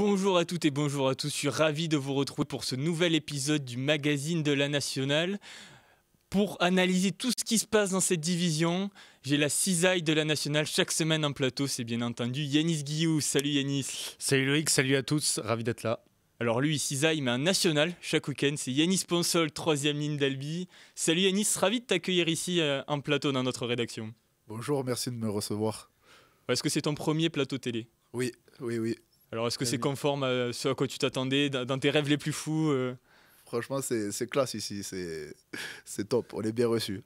Bonjour à toutes et bonjour à tous, je suis ravi de vous retrouver pour ce nouvel épisode du magazine de la Nationale. Pour analyser tout ce qui se passe dans cette division, j'ai la cisaille de la Nationale chaque semaine en plateau, c'est bien entendu Yanis Guillou. Salut Yanis. Salut Loïc, salut à tous, ravi d'être là. Alors lui, cisaille, mais un national chaque week-end, c'est Yanis Ponsol, troisième ligne d'Albi. Salut Yanis, ravi de t'accueillir ici en plateau dans notre rédaction. Bonjour, merci de me recevoir. Est-ce que c'est ton premier plateau télé ? Oui. Alors est-ce que c'est Oui. conforme à ce à quoi tu t'attendais, dans tes rêves les plus fous Franchement, c'est classe ici, c'est top, on est bien reçus.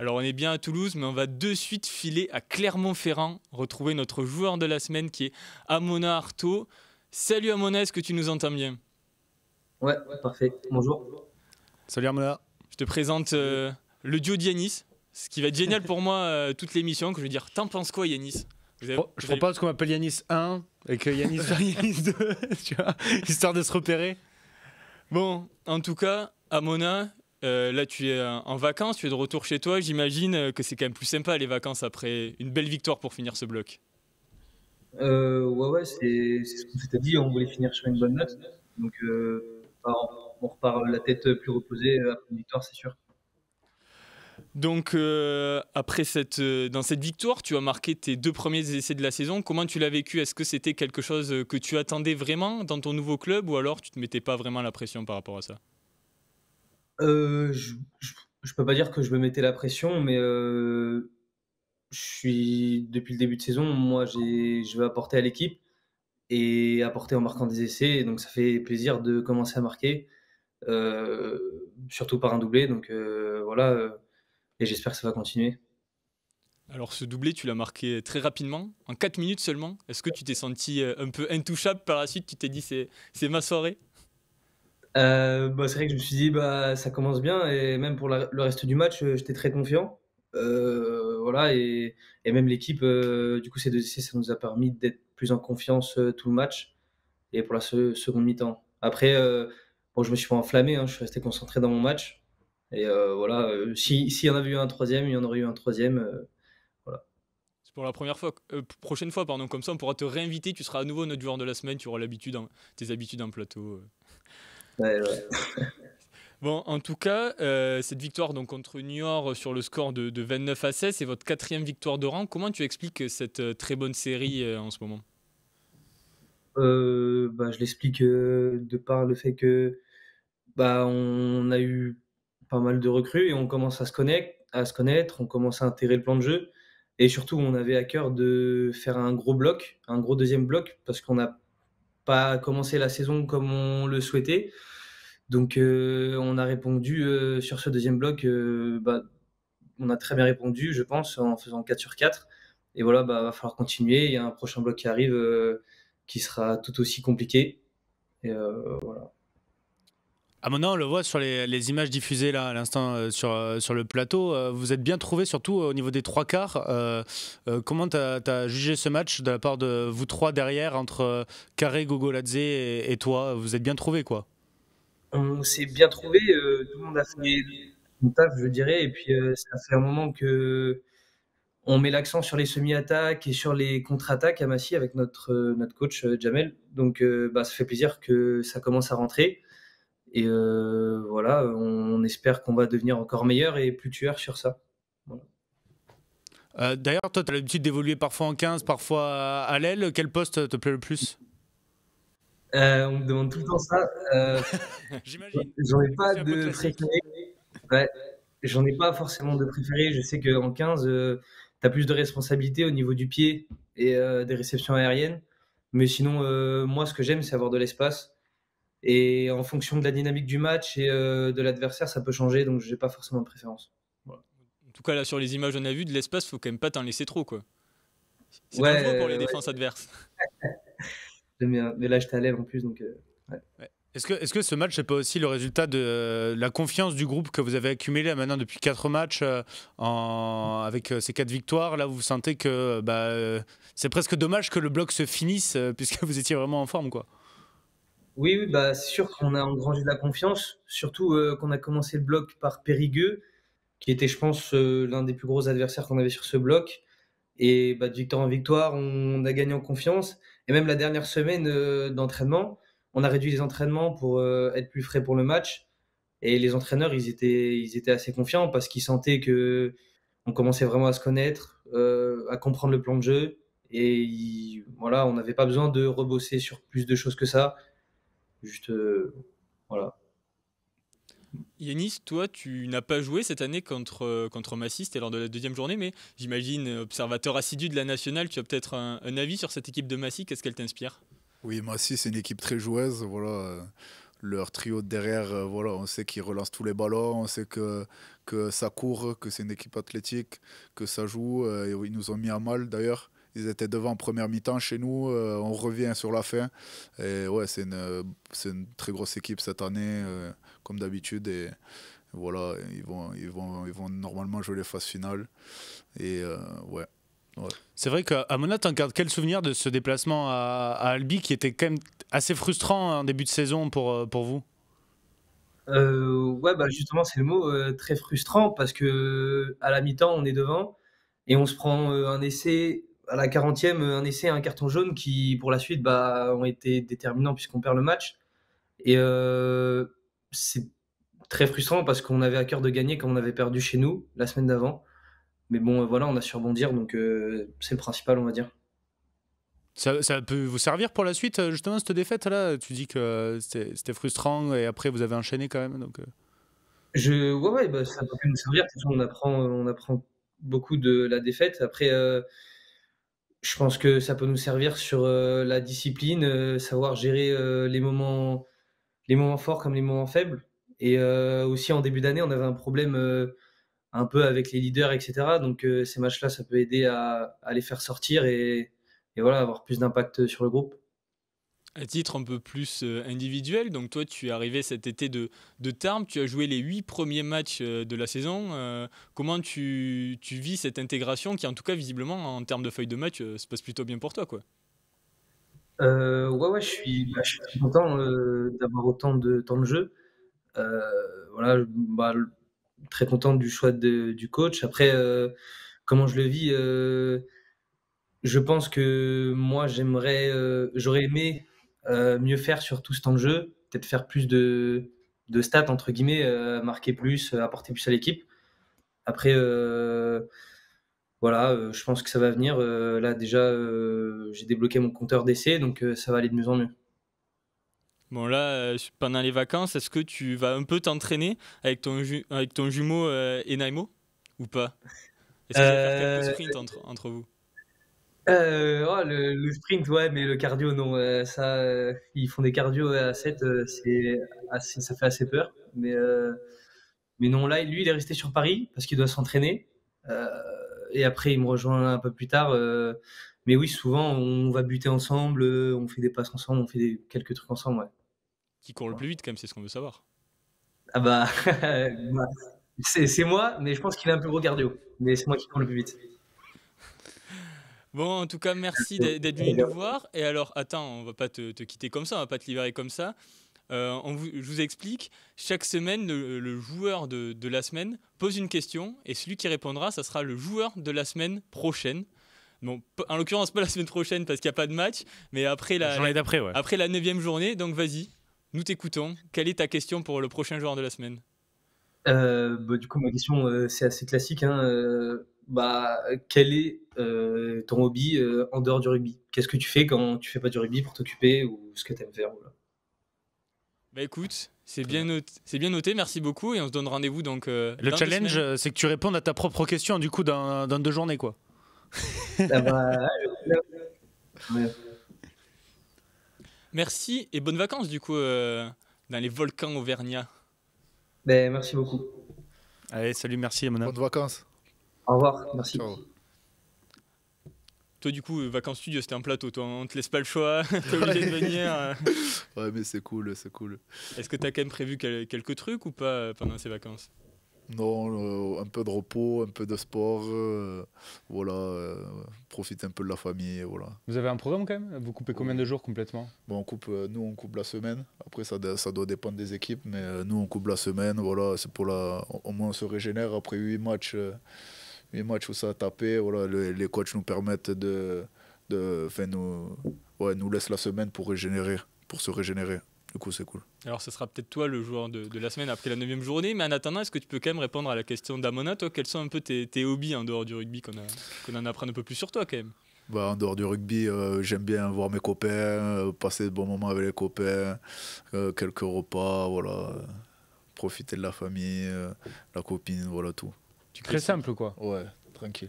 Alors on est bien à Toulouse, mais on va de suite filer à Clermont-Ferrand, retrouver notre joueur de la semaine qui est Amona Artaud. Salut Amona, est-ce que tu nous entends bien ? Ouais, parfait. Bonjour. Salut Armona. Je te présente le duo de Yanis, ce qui va être génial pour moi toute l'émission, que je veux dire, t'en penses quoi Yanis ? Je propose qu'on m'appelle Yanis 1 et que Yanis soit Yanis 2, tu vois, histoire de se repérer. Bon, en tout cas, Amona, là tu es en vacances, tu es de retour chez toi, j'imagine que c'est quand même plus sympa les vacances après une belle victoire pour finir ce bloc. Ouais, c'est ce qu'on s'était dit, on voulait finir sur une bonne note. Donc, on repart la tête plus reposée après une victoire, c'est sûr. Donc, dans cette victoire, tu as marqué tes 2 premiers essais de la saison. Comment tu l'as vécu ? Est-ce que c'était quelque chose que tu attendais vraiment dans ton nouveau club ou alors tu ne te mettais pas vraiment la pression par rapport à ça ? Je peux pas dire que je me mettais la pression, mais depuis le début de saison, moi, je vais apporter à l'équipe et apporter en marquant des essais. Et donc, ça fait plaisir de commencer à marquer, surtout par un doublé. Donc, voilà. Et j'espère que ça va continuer. Alors, ce doublé, tu l'as marqué très rapidement, en 4 minutes seulement. Est-ce que tu t'es senti un peu intouchable par la suite ? Tu t'es dit, c'est ma soirée ? C'est vrai que je me suis dit, ça commence bien, et même pour le reste du match, j'étais très confiant. Voilà, et même l'équipe, du coup, ces 2 essais, ça nous a permis d'être plus en confiance tout le match et pour la seconde mi-temps. Après, bon, je me suis pas enflammé, hein, je suis resté concentré dans mon match. Et voilà, s'il y en avait eu un troisième, il y en aurait eu un troisième. Voilà. C'est pour la prochaine fois, pardon. Comme ça, on pourra te réinviter. Tu seras à nouveau notre joueur de la semaine. Tu auras tes habitudes en plateau. Ouais. Bon, en tout cas, cette victoire donc, contre Niort sur le score de 29-16, c'est votre 4e victoire de rang. Comment tu expliques cette très bonne série en ce moment ? Je l'explique de par le fait que on a eu pas mal de recrues et on commence à se connaître, on commence à intégrer le plan de jeu, et surtout on avait à cœur de faire un gros bloc, un gros deuxième bloc, parce qu'on n'a pas commencé la saison comme on le souhaitait. Donc on a répondu sur ce deuxième bloc, on a très bien répondu, je pense, en faisant 4 sur 4. Et voilà, va falloir continuer. Il y a un prochain bloc qui arrive, qui sera tout aussi compliqué. Et voilà. Amona, on le voit sur les images diffusées là à l'instant sur le plateau. Vous êtes bien trouvés, surtout au niveau des 3/4. Comment tu as jugé ce match de la part de vous trois derrière, entre Carré, Gogoladze et toi ? Vous êtes bien trouvés, quoi ? On s'est bien trouvé, tout le monde a fait son taf, je dirais. Et puis ça fait un moment que on met l'accent sur les semi-attaques et sur les contre-attaques à Massy avec notre coach Jamel. Donc ça fait plaisir que ça commence à rentrer. Et voilà, on espère qu'on va devenir encore meilleur et plus tueur sur ça. Voilà. D'ailleurs, toi, tu as l'habitude d'évoluer parfois en 15, parfois à l'aile. Quel poste te plaît le plus ? On me demande tout le temps ça. J'imagine. J'en ai pas C'est un peu de classique. préféré. Ouais, j'en ai pas forcément de préféré. Je sais qu'en 15, tu as plus de responsabilités au niveau du pied et des réceptions aériennes. Mais sinon, moi, ce que j'aime, c'est avoir de l'espace. Et en fonction de la dynamique du match et de l'adversaire, ça peut changer. Donc, j'ai pas forcément de préférence. Voilà. En tout cas, là, sur les images on a vu de l'espace, faut quand même pas t'en laisser trop, quoi. C'est dangereux pour les Ouais, défenses adverses. j'aime bien. Mais là, j'étais à l'aile en plus. Donc, ouais. Ouais. Est-ce que ce match n'est pas aussi le résultat de la confiance du groupe que vous avez accumulé maintenant depuis 4 matchs avec ces 4 victoires ? Là, vous sentez que c'est presque dommage que le bloc se finisse puisque vous étiez vraiment en forme, quoi. Oui, c'est sûr qu'on a engrangé de la confiance. Surtout qu'on a commencé le bloc par Périgueux, qui était, je pense, l'un des plus gros adversaires qu'on avait sur ce bloc. Et de victoire en victoire, on a gagné en confiance. Et même la dernière semaine d'entraînement, on a réduit les entraînements pour être plus frais pour le match. Et les entraîneurs, ils étaient assez confiants parce qu'ils sentaient que on commençait vraiment à se connaître, à comprendre le plan de jeu. Et voilà, on n'avait pas besoin de rebosser sur plus de choses que ça. Juste, voilà. Yanis, toi, tu n'as pas joué cette année contre Massy, c'était lors de la deuxième journée, mais j'imagine, observateur assidu de la nationale, tu as peut-être un avis sur cette équipe de Massy, qu'est-ce qu'elle t'inspire? Oui, Massy, c'est une équipe très joueuse. Voilà, leur trio de derrière, voilà, on sait qu'ils relancent tous les ballons, on sait que ça court, que c'est une équipe athlétique, que ça joue. Et ils nous ont mis à mal d'ailleurs. Ils étaient devant en première mi-temps chez nous, on revient sur la fin. Et ouais, c'est une très grosse équipe cette année, comme d'habitude. Et voilà, ils vont normalement jouer les phases finales. Et ouais. Ouais. C'est vrai qu'à Mona, tu gardes quel souvenir de ce déplacement à Albi qui était quand même assez frustrant en début de saison pour vous? Ouais, bah, justement, c'est le mot, très frustrant parce que à la mi-temps, on est devant et on se prend, un essai à la 40e, un essai, un carton jaune qui, pour la suite, bah, ont été déterminants puisqu'on perd le match et c'est très frustrant parce qu'on avait à cœur de gagner comme on avait perdu chez nous la semaine d'avant. Mais bon, voilà, on a su rebondir donc c'est le principal, on va dire. Ça peut vous servir pour la suite, justement, cette défaite-là? Tu dis que c'était frustrant et après vous avez enchaîné quand même. Donc, Ouais, ouais, bah, ça peut nous servir. De toute façon, on apprend beaucoup de la défaite. Après, je pense que ça peut nous servir sur, la discipline, savoir gérer, les moments forts comme les moments faibles et aussi en début d'année, on avait un problème, un peu avec les leaders et cetera donc ces matchs-là, ça peut aider à les faire sortir et voilà, avoir plus d'impact sur le groupe. À titre un peu plus individuel, donc toi tu es arrivé cet été de Tarbes, tu as joué les 8 premiers matchs de la saison. Comment tu vis cette intégration qui en tout cas visiblement en termes de feuille de match se passe plutôt bien pour toi quoi? Ouais, ouais, je suis très content, d'avoir autant de temps de jeu. Heu, voilà, bah, très content du choix du coach. Après, comment je le vis? Je pense que moi, j'aurais aimé, mieux faire sur tout ce temps de jeu, peut-être faire plus de «stats» entre guillemets, marquer plus, apporter plus à l'équipe. Après, voilà, je pense que ça va venir, là déjà, j'ai débloqué mon compteur d'essais donc ça va aller de mieux en mieux. Bon là, pendant les vacances, est-ce que tu vas un peu t'entraîner avec ton jumeau Enaimo ou pas? Est-ce que vous allez faire quelques Heu sprints entre vous? Oh le sprint, ouais, mais le cardio, non, ça, ils font des cardio à 7, ça fait assez peur. Mais non, là, lui, il est resté sur Paris parce qu'il doit s'entraîner. Heu et après, il me rejoint un peu plus tard, mais oui, souvent, on va buter ensemble, on fait des passes ensemble, on fait quelques trucs ensemble, ouais. Qui court le plus vite quand même, c'est ce qu'on veut savoir. Ah bah, bah, c'est moi, mais je pense qu'il a un plus gros cardio, mais c'est moi qui cours le plus vite. Bon, en tout cas, merci d'être venu nous voir. Et alors, attends, on va pas te quitter comme ça, on va pas te libérer comme ça. Je vous explique, chaque semaine, le joueur de la semaine pose une question et celui qui répondra, ça sera le joueur de la semaine prochaine. Bon, en l'occurrence, pas la semaine prochaine parce qu'il n'y a pas de match, mais après la journée d'après, ouais. après la 9e journée. Donc vas-y, nous t'écoutons. Quelle est ta question pour le prochain joueur de la semaine? Bah, du coup, ma question, c'est assez classique, hein, bah, quel est, ton hobby, en dehors du rugby? Qu'est-ce que tu fais quand tu fais pas du rugby pour t'occuper ou ce que tu aimes faire? Voilà. Bah écoute, Très bien. c'est bien noté, merci beaucoup et on se donne rendez-vous donc Le dans 2 challenge, semaines. c'est que tu répondes à ta propre question, du coup, dans 2 journées, quoi. Ah bah, ouais. Merci et bonnes vacances du coup dans les volcans auvergnats. Beh, merci beaucoup. Allez, salut, merci, Mona. Bonnes vacances. Au revoir, merci. Ciao. Toi du coup, vacances studio, c'était un plateau, toi, on te laisse pas le choix, t'es obligé de venir. Ouais, mais c'est cool, c'est cool. Est-ce que t'as quand même prévu quelques trucs ou pas pendant ces vacances? Non, un peu de repos, un peu de sport, voilà, profite un peu de la famille, voilà. Vous avez un programme quand même? Vous coupez combien de jours complètement? Bon, nous, on coupe la semaine. Après, ça doit dépendre des équipes, mais nous, on coupe la semaine, voilà, c'est au moins on se régénère après 8 matchs où ça a tapé, voilà, les coachs nous permettent enfin, nous laisse la semaine pour se régénérer. Du coup, c'est cool. Alors, ce sera peut-être toi le joueur de la semaine après la 9e journée. Mais en attendant, est-ce que tu peux quand même répondre à la question d'Amona, toi, quels sont un peu tes hobbies en dehors du rugby, qu'on en apprenne un peu plus sur toi quand même? En dehors du rugby, j'aime bien voir mes copains, passer de bons moments avec les copains, quelques repas, voilà, profiter de la famille, la copine, voilà tout. Très simple, quoi. Ouais, tranquille.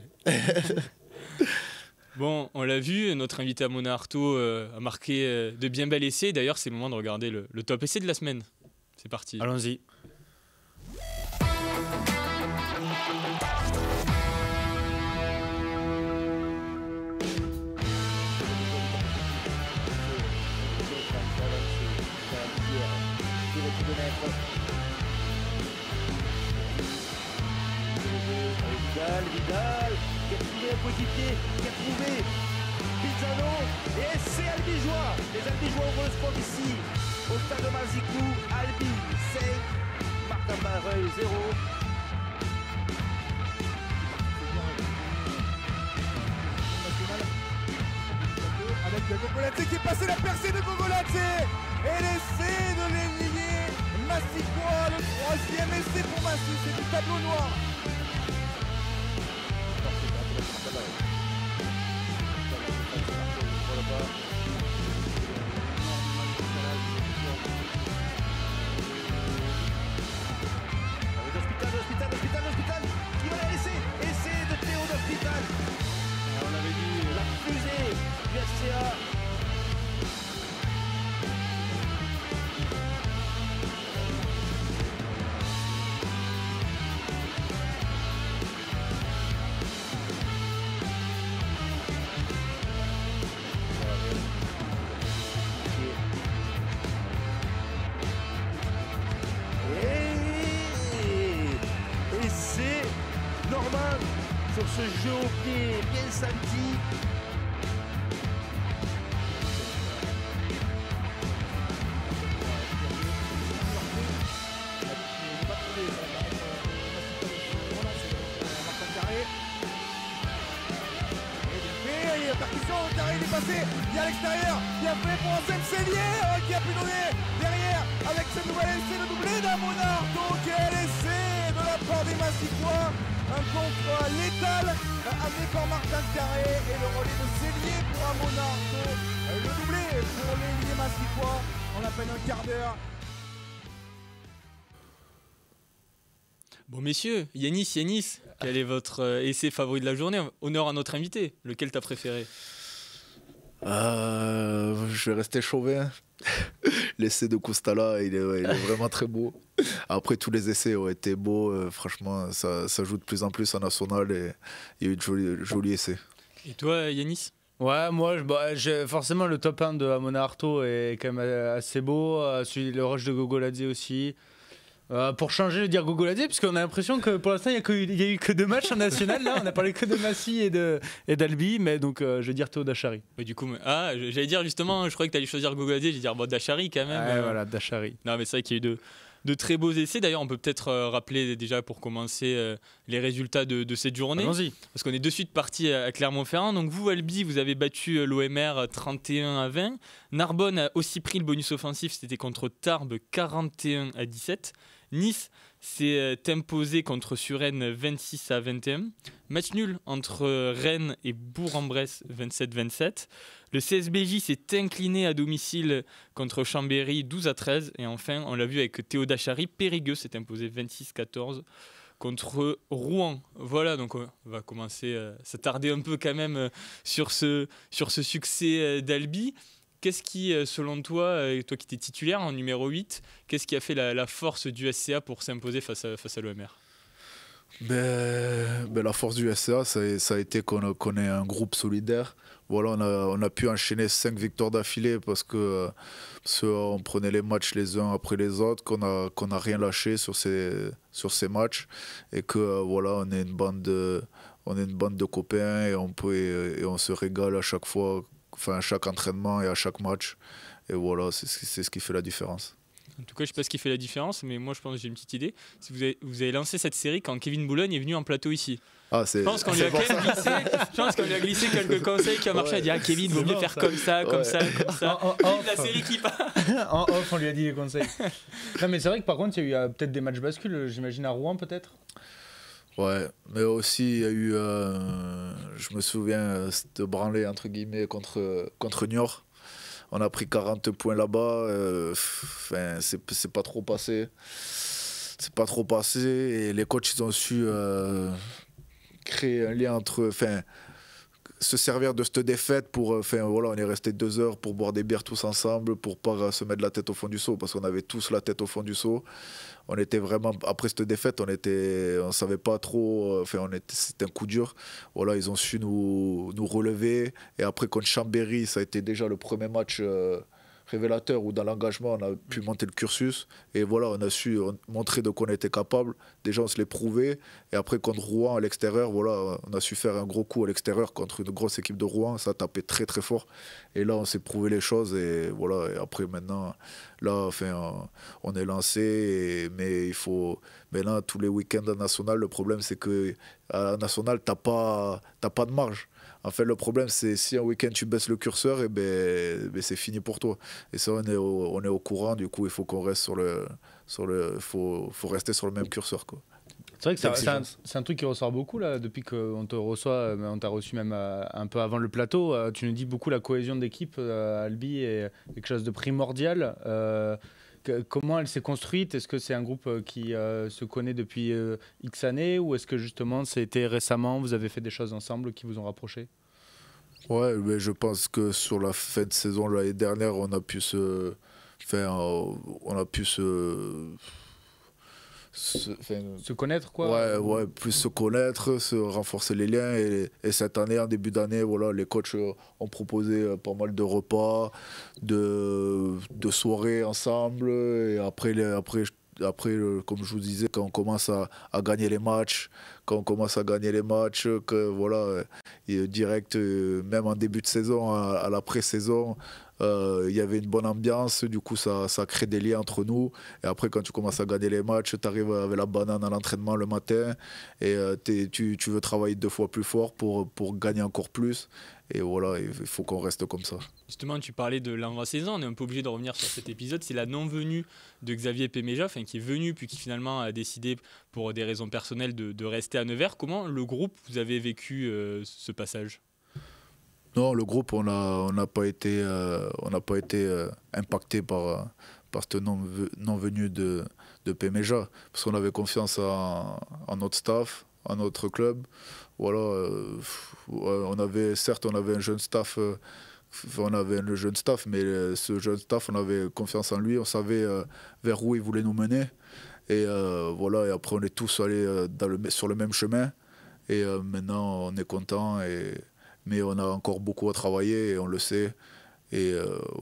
Bon, on l'a vu, notre invité Amona Artaud a marqué de bien belles essais. D'ailleurs, c'est le moment de regarder le top essai de la semaine. C'est parti. Allons-y. Vidal, qui a trouvé un coéquipier, qui a trouvé Pizzano, et c'est Albigeois. Les Albigeois ouvrent le score ici, au stade de Mazikou. Albi 5, Martin Barreuil 0. Avec Gogoladze qui est passé, la percée de Gogoladze et l'essai de l'ailier Massicois, le 3e essai pour Massi, c'est du tableau noir. L'hôpital, qui va la laisser. Essai de Théo d'Hôpital. On l'avait dit, la fusée du FCA. Et c'est Norman sur ce jeu au pied bien senti. Il est passé, il est à l'extérieur, il a fait pour Ansem Sellier qui a pu donner derrière avec ce nouvel essai, le doublé d'Amona Artaud. Quel essai de la part des Massicois, un contre létal amené par Martin Carré et le relais de Sellier pour Amona Artaud. Le doublé pour les Massicois en à peine un quart d'heure. Bon, messieurs, Yanis, quel est votre essai favori de la journée? Honneur à notre invité. Lequel t'as préféré? Je vais rester chauvin. L'essai de Koustala, il est vraiment très beau. Après, tous les essais ont été beaux. Franchement, ça joue de plus en plus en national et il y a eu de jolis essais. Et toi, Yanis? Ouais, moi, forcément, le top 1 de Amona Artaud est quand même assez beau. Le rush de Gogoladze aussi. Pour changer, de dire Gogoladze, parce qu'on a l'impression que pour l'instant, il y a eu que 2 matchs en national. Là, on a parlé que de Massi et d'Albi, mais donc je vais dire Théo Dachary. Mais du coup, j'allais dire justement, je croyais que tu allais choisir Gogoladze, j'allais dire Dachary quand même. Ouais, voilà, Dachary. Non, mais c'est vrai qu'il y a eu de très beaux essais. D'ailleurs, on peut peut-être rappeler déjà pour commencer les résultats de cette journée. Allons-y. Parce qu'on est de suite parti à Clermont-Ferrand. Donc vous, Albi, vous avez battu l'OMR 31-20. Narbonne a aussi pris le bonus offensif, c'était contre Tarbes 41-17. Nice s'est imposé contre Suresnes 26-21. Match nul entre Rennes et Bourg-en-Bresse 27-27. Le CSBJ s'est incliné à domicile contre Chambéry 12-13. Et enfin, on l'a vu avec Théo Dachary, Périgueux s'est imposé 26-14 contre Rouen. Voilà, donc on va commencer à s'attarder un peu quand même sur ce succès d'Albi. Qu'est-ce qui, selon toi, toi qui étais titulaire en numéro 8, qu'est-ce qui a fait la force du SCA pour s'imposer face à l'OMR? La force du SCA, ça a été qu'on est un groupe solidaire. Voilà, on a pu enchaîner 5 victoires d'affilée parce que on prenait les matchs les uns après les autres, qu'on a rien lâché sur ces matchs et que voilà, on est une bande de copains et on se régale à chaque fois. Enfin, à chaque entraînement et à chaque match. Et voilà, c'est ce qui fait la différence. En tout cas, je ne sais pas ce qui fait la différence, mais moi, je pense que j'ai une petite idée. Si vous avez lancé cette série quand Kevin Boulogne est venu en plateau ici. Ah, Je pense qu'on lui a quand même glissé, je pense qu'on lui a glissé quelques conseils qui ont marché. Il a dit Kevin, vaut mieux faire comme ça, comme ça, comme ça. La série qui part. En off, on lui a dit les conseils. Non, mais c'est vrai que par contre, il y a eu peut-être des matchs bascules, j'imagine à Rouen peut-être. Ouais, mais aussi il y a eu, je me souviens, cette branlée entre guillemets contre Niort. On a pris 40 points là-bas, c'est pas trop passé. C'est pas trop passé et les coachs ils ont su créer un lien entre, se servir de cette défaite pour, voilà, on est resté 2 heures pour boire des bières tous ensemble, pour pas se mettre la tête au fond du seau, parce qu'on avait tous la tête au fond du seau. On était vraiment, après cette défaite, on savait pas trop, c'était un coup dur. Voilà, ils ont su nous relever. Et après contre Chambéry, ça a été déjà le premier match révélateur où dans l'engagement on a pu monter le cursus et voilà, on a su montrer de quoi on était capable. Déjà on se l'est prouvé et après contre Rouen à l'extérieur, voilà, on a su faire un gros coup à l'extérieur contre une grosse équipe de Rouen, ça a tapé très très fort et là on s'est prouvé les choses et voilà, et après maintenant là on est lancé mais il faut maintenant tous les week-ends à National, le problème c'est que à National t'as pas de marge. En fait, le problème, c'est si un week-end tu baisses le curseur, et ben c'est fini pour toi. Et ça, on est au courant. Du coup, il faut qu'on reste faut rester sur le même curseur, quoi. C'est vrai que c'est un truc qui ressort beaucoup là, depuis qu'on te reçoit, on t'a reçu même un peu avant le plateau. Tu nous dis beaucoup la cohésion d'équipe à Albi est quelque chose de primordial. Comment elle s'est construite? Est-ce que c'est un groupe qui se connaît depuis X années ou est-ce que justement c'était récemment, vous avez fait des choses ensemble qui vous ont rapprochés? Ouais, mais je pense que sur la fin de saison l'année dernière, on a pu se connaître quoi. Ouais, plus se connaître, se renforcer les liens et cette année, en début d'année, voilà, les coachs ont proposé pas mal de repas, de soirées ensemble et après, comme je vous disais, quand on commence à gagner les matchs, que voilà, et direct, même en début de saison, à la pré-saison, il y avait une bonne ambiance, du coup ça crée des liens entre nous. Et après, quand tu commences à gagner les matchs, tu arrives avec la banane à l'entraînement le matin et tu veux travailler 2 fois plus fort pour gagner encore plus. Et voilà, il faut qu'on reste comme ça. Justement, tu parlais de l'avant-saison, on est un peu obligé de revenir sur cet épisode. C'est la non-venue de Xavier Péméja, qui est venu puis qui finalement a décidé pour des raisons personnelles de rester à Nevers. Comment le groupe, vous avez vécu ce passage ? Non, le groupe, on n'a pas été impacté par cette non-venue de Péméja, parce qu'on avait confiance en notre staff, en notre club. Voilà, on avait un jeune staff, mais ce jeune staff, on avait confiance en lui, on savait vers où il voulait nous mener. Et voilà, et après on est tous allés sur le même chemin. Et maintenant on est content, mais on a encore beaucoup à travailler et on le sait. Et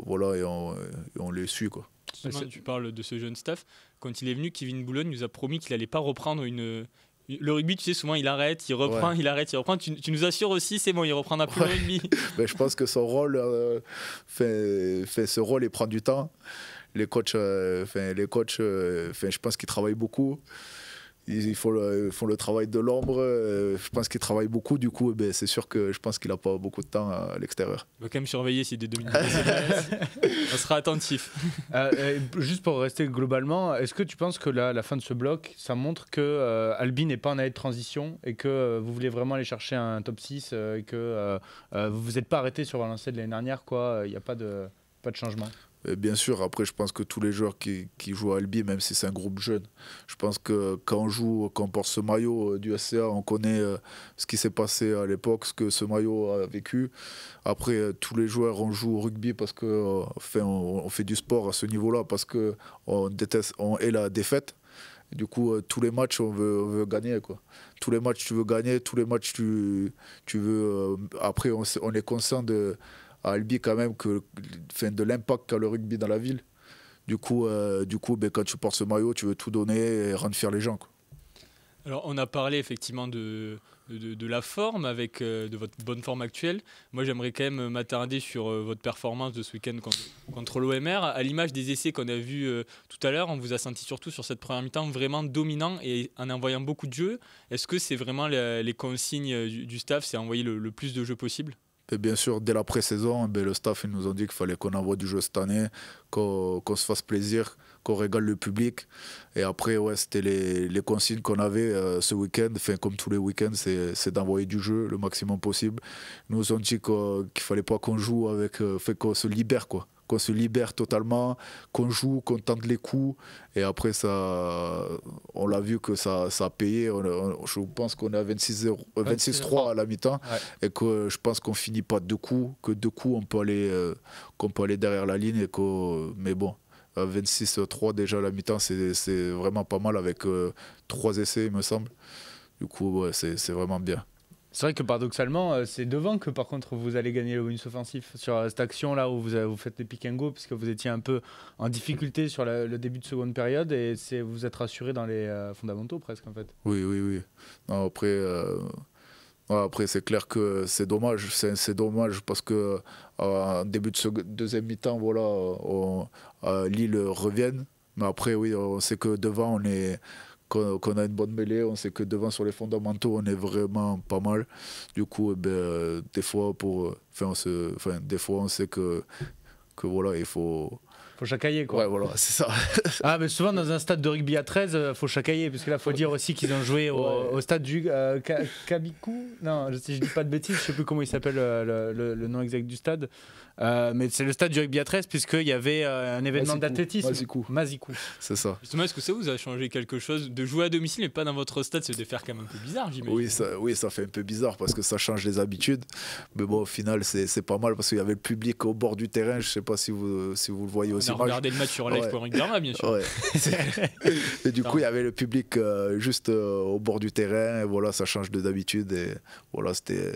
voilà, et on les suit, quoi. Tu parles de ce jeune staff. Quand il est venu, Kevin Boulogne nous a promis qu'il n'allait pas reprendre le rugby, tu sais, souvent il arrête, il reprend, ouais. Il arrête, il reprend. Tu nous assures aussi, c'est bon, il reprendra plus le rugby. Ben, je pense que son rôle, ce rôle, il prend du temps. Les coachs, je pense qu'ils travaillent beaucoup. Ils font le travail de l'ombre. Je pense qu'ils travaillent beaucoup. Du coup, ben, c'est sûr que je pense qu'il n'a pas beaucoup de temps à l'extérieur. On va quand même surveiller si des 2 minutes. On sera attentif. Juste pour rester globalement, est-ce que tu penses que la fin de ce bloc, ça montre que Albi n'est pas en année de transition et que vous voulez vraiment aller chercher un top 6 et que vous ne vous êtes pas arrêté sur Valenciennes de l'année dernière, quoi. Il n'y a pas de changement? Bien sûr, après je pense que tous les joueurs qui jouent à Albi, même si c'est un groupe jeune, je pense que quand on porte ce maillot du SCA, on connaît ce qui s'est passé à l'époque, ce que ce maillot a vécu. Après, tous les joueurs, on joue au rugby parce que on fait du sport à ce niveau-là, parce qu'on déteste, on est la défaite. Et du coup, tous les matchs, on veut gagner, quoi. Tous les matchs, tu veux gagner, tous les matchs, tu veux... après, on est conscient à Albi quand même de l'impact qu'a le rugby dans la ville. Du coup ben, quand tu portes ce maillot, tu veux tout donner et rendre fier les gens, quoi. Alors, on a parlé effectivement de la forme, de votre bonne forme actuelle. Moi, j'aimerais quand même m'attarder sur votre performance de ce week-end contre l'OMR. À l'image des essais qu'on a vus tout à l'heure, on vous a senti surtout sur cette première mi-temps vraiment dominant et en envoyant beaucoup de jeux. Est-ce que c'est vraiment les consignes du staff, c'est envoyer le plus de jeux possible ? Et bien sûr, dès la pré-saison, le staff ils nous ont dit qu'il fallait qu'on envoie du jeu cette année, qu'on se fasse plaisir, qu'on régale le public. Et après, c'était les consignes qu'on avait ce week-end, comme tous les week-ends, c'est d'envoyer du jeu le maximum possible. Ils nous ont dit qu'il ne fallait pas qu'on joue qu'on se libère, quoi. Qu'on se libère totalement, qu'on joue, qu'on tente les coups. Et après, on l'a vu que ça a payé. Je pense qu'on est à 26-3 à la mi-temps. Ouais. Et que je pense qu'on ne finit pas deux coups, que deux coups, on peut aller derrière la ligne. Mais bon, 26-3 déjà à la mi-temps, c'est vraiment pas mal avec 3 essais, il me semble. Du coup, c'est vraiment bien. C'est vrai que paradoxalement, c'est devant que par contre vous allez gagner le bonus offensif sur cette action-là où vous faites les pick and go, puisque vous étiez un peu en difficulté sur le début de seconde période et vous êtes rassuré dans les fondamentaux presque en fait. Oui. Non, après c'est clair que c'est dommage. C'est dommage parce que en début de deuxième mi-temps, Lille revienne. Mais après, oui, on sait que devant, qu'on a une bonne mêlée, on sait que devant sur les fondamentaux on est vraiment pas mal. Du coup des fois on sait que voilà, il faut chacailler quoi. Ouais, voilà, c'est ça. Ah mais souvent dans un stade de rugby à 13 faut chacailler, parce que là faut dire aussi qu'ils ont joué au stade du Kabiku. Non, si je dis pas de bêtises, je sais plus comment il s'appelle le nom exact du stade. Mais c'est le stade du rugby à 13 puisqu'il y avait un événement d'athlétisme. Mazikou. C'est ça. Justement, est-ce que ça vous a changé quelque chose de jouer à domicile mais pas dans votre stade? C'est de faire quand même un peu bizarre, j'imagine. Oui, ça fait un peu bizarre parce que ça change les habitudes. Mais bon, au final, c'est pas mal parce qu'il y avait le public au bord du terrain. Je sais pas si vous le voyez aussi. On a regardé le match sur live.rugbyarma, bien sûr. Ouais. Et du coup, il y avait le public juste au bord du terrain. Et voilà, ça change d'habitude. Et voilà, c'était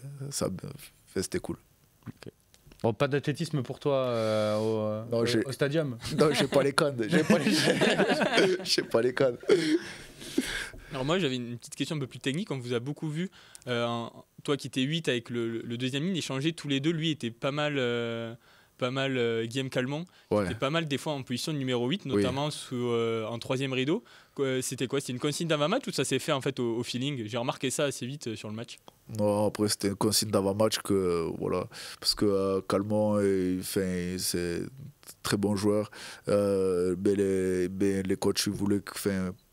cool. Okay. Bon, pas d'athlétisme pour toi au stadium? Non, j'ai pas les cannes. J'ai pas les cannes. Alors moi, j'avais une petite question un peu plus technique. On vous a beaucoup vu, toi qui étais 8 avec le deuxième ligne, échanger tous les deux. Lui était pas mal Guillaume Calmont. C'était pas mal des fois en position de numéro 8, notamment en troisième rideau. C'était quoi? C'était une consigne d'avant-match ou ça s'est fait en fait au feeling? J'ai remarqué ça assez vite sur le match. Non, après c'était une consigne d'avant-match parce que Calmont, c'est très bon joueur. Les coachs voulaient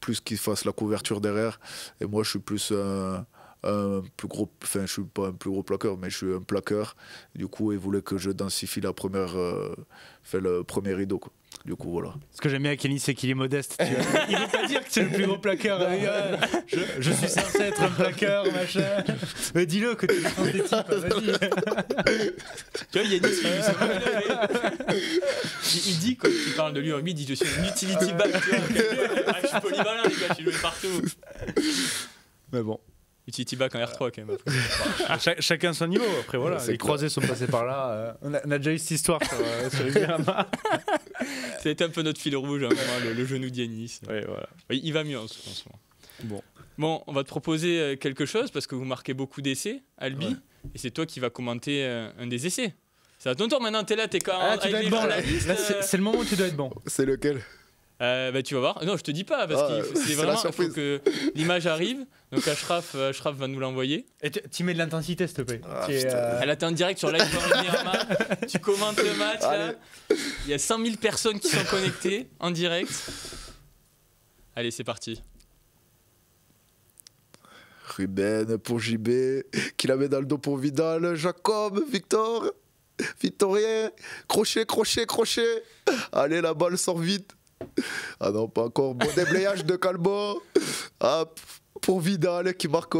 plus qu'il fasse la couverture derrière. Et moi, je suis plus un plus gros, je suis pas un plus gros plaqueur, mais je suis un plaqueur. Du coup, ils voulaient que je densifie le premier rideau, quoi. Du coup, voilà. Ce que j'aime bien avec Kenny, c'est qu'il est modeste. Tu vois. Il veut pas dire que c'est le plus gros plaqueur. Je suis censé être un plaqueur, machin. Mais dis-le que tu es un des types. Vas-y. Tu vois, il dit, quand il parle de lui en rugby, il dit je suis un utility back. Je suis polyvalent, les gars, je suis joué partout. Mais bon. Utility back en R3 quand même. Chacun son niveau. Après voilà, les croisés sont passés par là. On a déjà eu cette histoire sur Rugbyarama. Ça a été un peu notre fil rouge, hein, le genou d'Yanis. Ouais, voilà. Il va mieux en ce moment. Bon, on va te proposer quelque chose parce que vous marquez beaucoup d'essais, Albi, et c'est toi qui vas commenter un des essais. C'est à ton tour maintenant, t'es là, t'es quand même. Tu dois être bon là. C'est le moment où tu dois être bon. C'est lequel? Tu vas voir. Non, je te dis pas parce que c'est vraiment il faut que l'image arrive. Donc Ashraf va nous l'envoyer. Et tu mets de l'intensité, s'il te plaît. Elle a été en direct sur live.rugbyarma. Tu commentes le match là. Il y a 100 000 personnes qui sont connectées en direct. Allez, c'est parti. Ruben pour JB, qui la met dans le dos pour Vidal. Jacob, Victorien, crochet. Allez, la balle sort vite. Ah non, pas encore. Bon déblayage de Calmont. Pour Vidal qui marque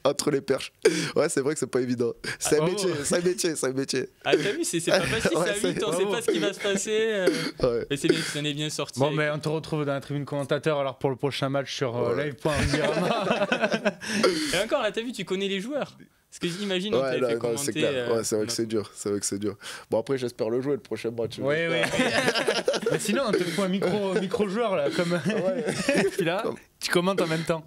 entre les perches. Ouais, c'est vrai que c'est pas évident. C'est un métier. Ah, t'as vu, c'est pas facile, c'est à 8 ans, on sait pas ce qui va se passer. Mais c'est bien, ça est bien sorti. Bon, mais on te retrouve dans la tribune commentateur alors pour le prochain match sur live.rugbyarama. Et encore, là, t'as vu, tu connais les joueurs. Parce que j'imagine, on t'avait fait commenter. C'est vrai que c'est dur. Bon, après, j'espère le jouer le prochain match. Oui. Mais sinon, on te fout un micro-joueur, là, comme. Puis là, tu commentes en même temps.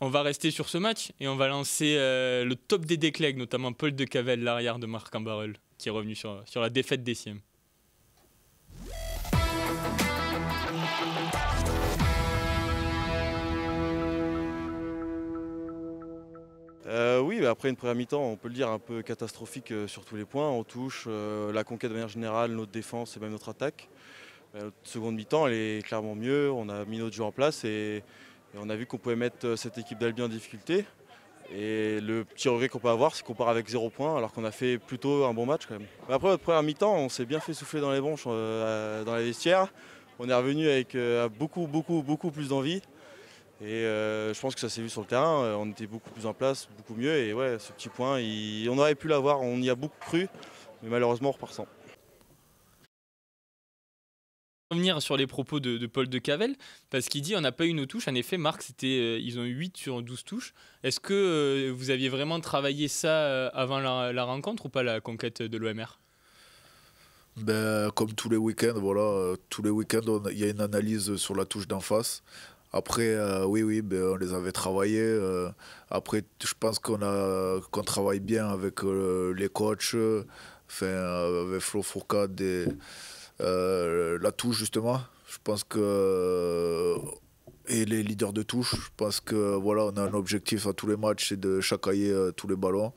On va rester sur ce match et on va lancer le top des déclègues, notamment Paul de Cavel, l'arrière de Marc-en-Barœul, qui est revenu sur la défaite d'Essiam. Oui, bah après une première mi-temps, on peut le dire, un peu catastrophique sur tous les points. On touche la conquête de manière générale, notre défense et même notre attaque. Notre seconde mi-temps, elle est clairement mieux. On a mis notre jeu en place et on a vu qu'on pouvait mettre cette équipe d'Albi en difficulté. Et le petit regret qu'on peut avoir, c'est qu'on part avec 0 points alors qu'on a fait plutôt un bon match quand même. Après notre première mi-temps, on s'est bien fait souffler dans les bronches dans les vestiaires. On est revenu avec beaucoup plus d'envie. Et je pense que ça s'est vu sur le terrain, on était beaucoup plus en place, beaucoup mieux. Et ouais, ce petit point, on aurait pu l'avoir, on y a beaucoup cru, mais malheureusement on repart sans. Revenir sur les propos de Paul de Cavel, parce qu'il dit on n'a pas eu nos touches. En effet, Marc, ils ont eu 8 sur 12 touches. Est-ce que vous aviez vraiment travaillé ça avant la rencontre ou pas, la conquête de l'OMR? Ben, comme tous les week-ends, voilà, tous les week-ends, il y a une analyse sur la touche d'en face. Après, oui, ben, on les avait travaillés. Après, je pense qu'on travaille bien avec les coachs, avec Flo Fourcade et la touche, justement. Je pense que. Et les leaders de touche, je pense que voilà, on a un objectif à tous les matchs, c'est de chacailler tous les ballons.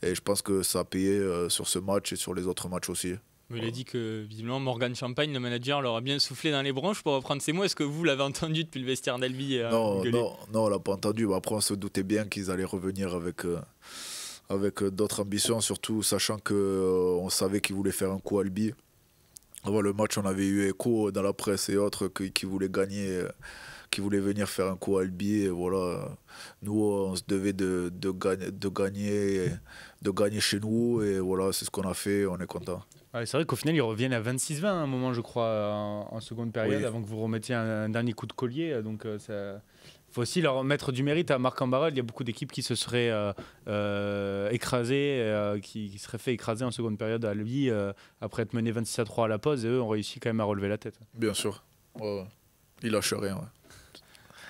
Et je pense que ça a payé sur ce match et sur les autres matchs aussi. Il a dit que visiblement Morgan Champagne, le manager, leur a bien soufflé dans les branches pour reprendre ses mots. Est-ce que vous l'avez entendu depuis le vestiaire d'Albi? Non, on l'a pas entendu. Après, on se doutait bien qu'ils allaient revenir avec d'autres ambitions, surtout sachant qu'on savait qu'ils voulaient faire un coup à Albi. Avant le match, on avait eu écho dans la presse et autres qui voulaient gagner, qui voulaient venir faire un coup à Albi. Et voilà, nous, on se devait de gagner chez nous. Et voilà, c'est ce qu'on a fait. On est content. Ouais, c'est vrai qu'au final, ils reviennent à 26-20 à un moment, je crois, en seconde période, oui, avant que vous remettiez un dernier coup de collier. Donc, il faut aussi leur mettre du mérite à Marc-en-Barœul. Il y a beaucoup d'équipes qui se seraient écrasées, qui seraient fait écraser en seconde période à lui, après être mené 26-3 à la pause. Et eux ont réussi quand même à relever la tête. Bien sûr. Ouais. Ils lâchent rien. Ouais.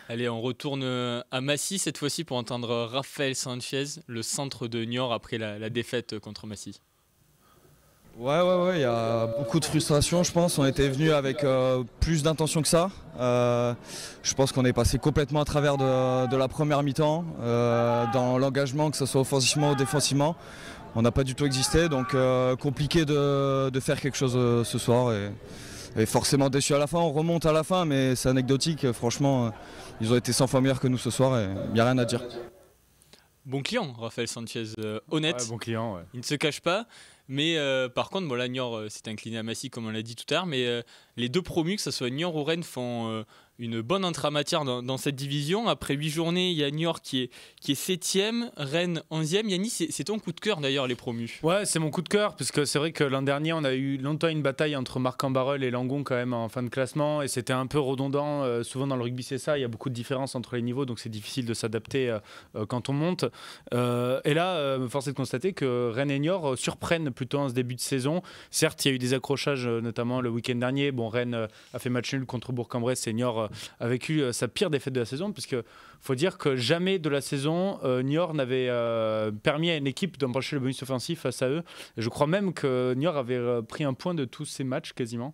Allez, on retourne à Massy cette fois-ci pour entendre Raphaël Sanchez, le centre de Niort après la défaite contre Massy. Ouais, il y a beaucoup de frustration, je pense. On était venu avec plus d'intention que ça. Je pense qu'on est passé complètement à travers de la première mi-temps, dans l'engagement, que ce soit offensivement ou défensivement. On n'a pas du tout existé, donc compliqué de faire quelque chose ce soir. Et forcément déçu à la fin, on remonte à la fin, mais c'est anecdotique. Franchement, ils ont été 100 fois meilleurs que nous ce soir et il n'y a rien à dire. Bon client, Raphaël Sanchez, honnête. Ouais, bon client, ouais. Il ne se cache pas. Mais par contre, bon, là, Niort s'est incliné à Massy, comme on l'a dit tout à l'heure. Mais les deux promus, que ce soit Niort ou Rennes, font une bonne entrée en matière dans cette division. Après 8 journées, il y a Niort qui est 7e, Rennes 11e. Yannis, c'est ton coup de cœur d'ailleurs, les promus? Ouais, c'est mon coup de cœur, parce que c'est vrai que l'an dernier, on a eu longtemps une bataille entre Marc-en-Barœul et Langon quand même en fin de classement. Et c'était un peu redondant. Souvent dans le rugby, c'est ça. Il y a beaucoup de différences entre les niveaux, donc c'est difficile de s'adapter quand on monte. Et là, force est de constater que Rennes et Niort surprennent plutôt en ce début de saison. Certes, il y a eu des accrochages, notamment le week-end dernier. Bon, Rennes a fait match nul contre Bourg-en-Bresse et Niort a vécu sa pire défaite de la saison, puisque faut dire que jamais de la saison Niort n'avait permis à une équipe d'embaucher le bonus offensif face à eux. Et je crois même que Niort avait pris un point de tous ces matchs quasiment.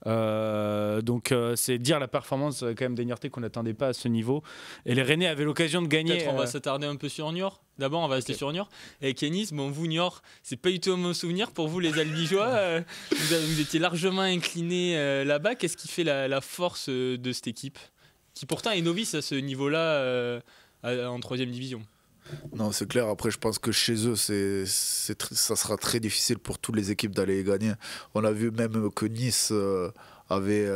Donc c'est dire la performance quand même des Niortais qu'on n'attendait pas à ce niveau. Et les Rennais avaient l'occasion de gagner. Peut-être on va s'attarder un peu sur Niort. D'abord, on va rester sur Niort. Et Kenis, bon, vous, Niort, c'est pas du tout un bon souvenir pour vous, les Albigeois. Vous étiez largement inclinés là-bas. Qu'est-ce qui fait la force de cette équipe, qui pourtant est novice à ce niveau-là en 3e division? Non, c'est clair. Après, je pense que chez eux, ça sera très difficile pour toutes les équipes d'aller gagner. On a vu même que Nice avait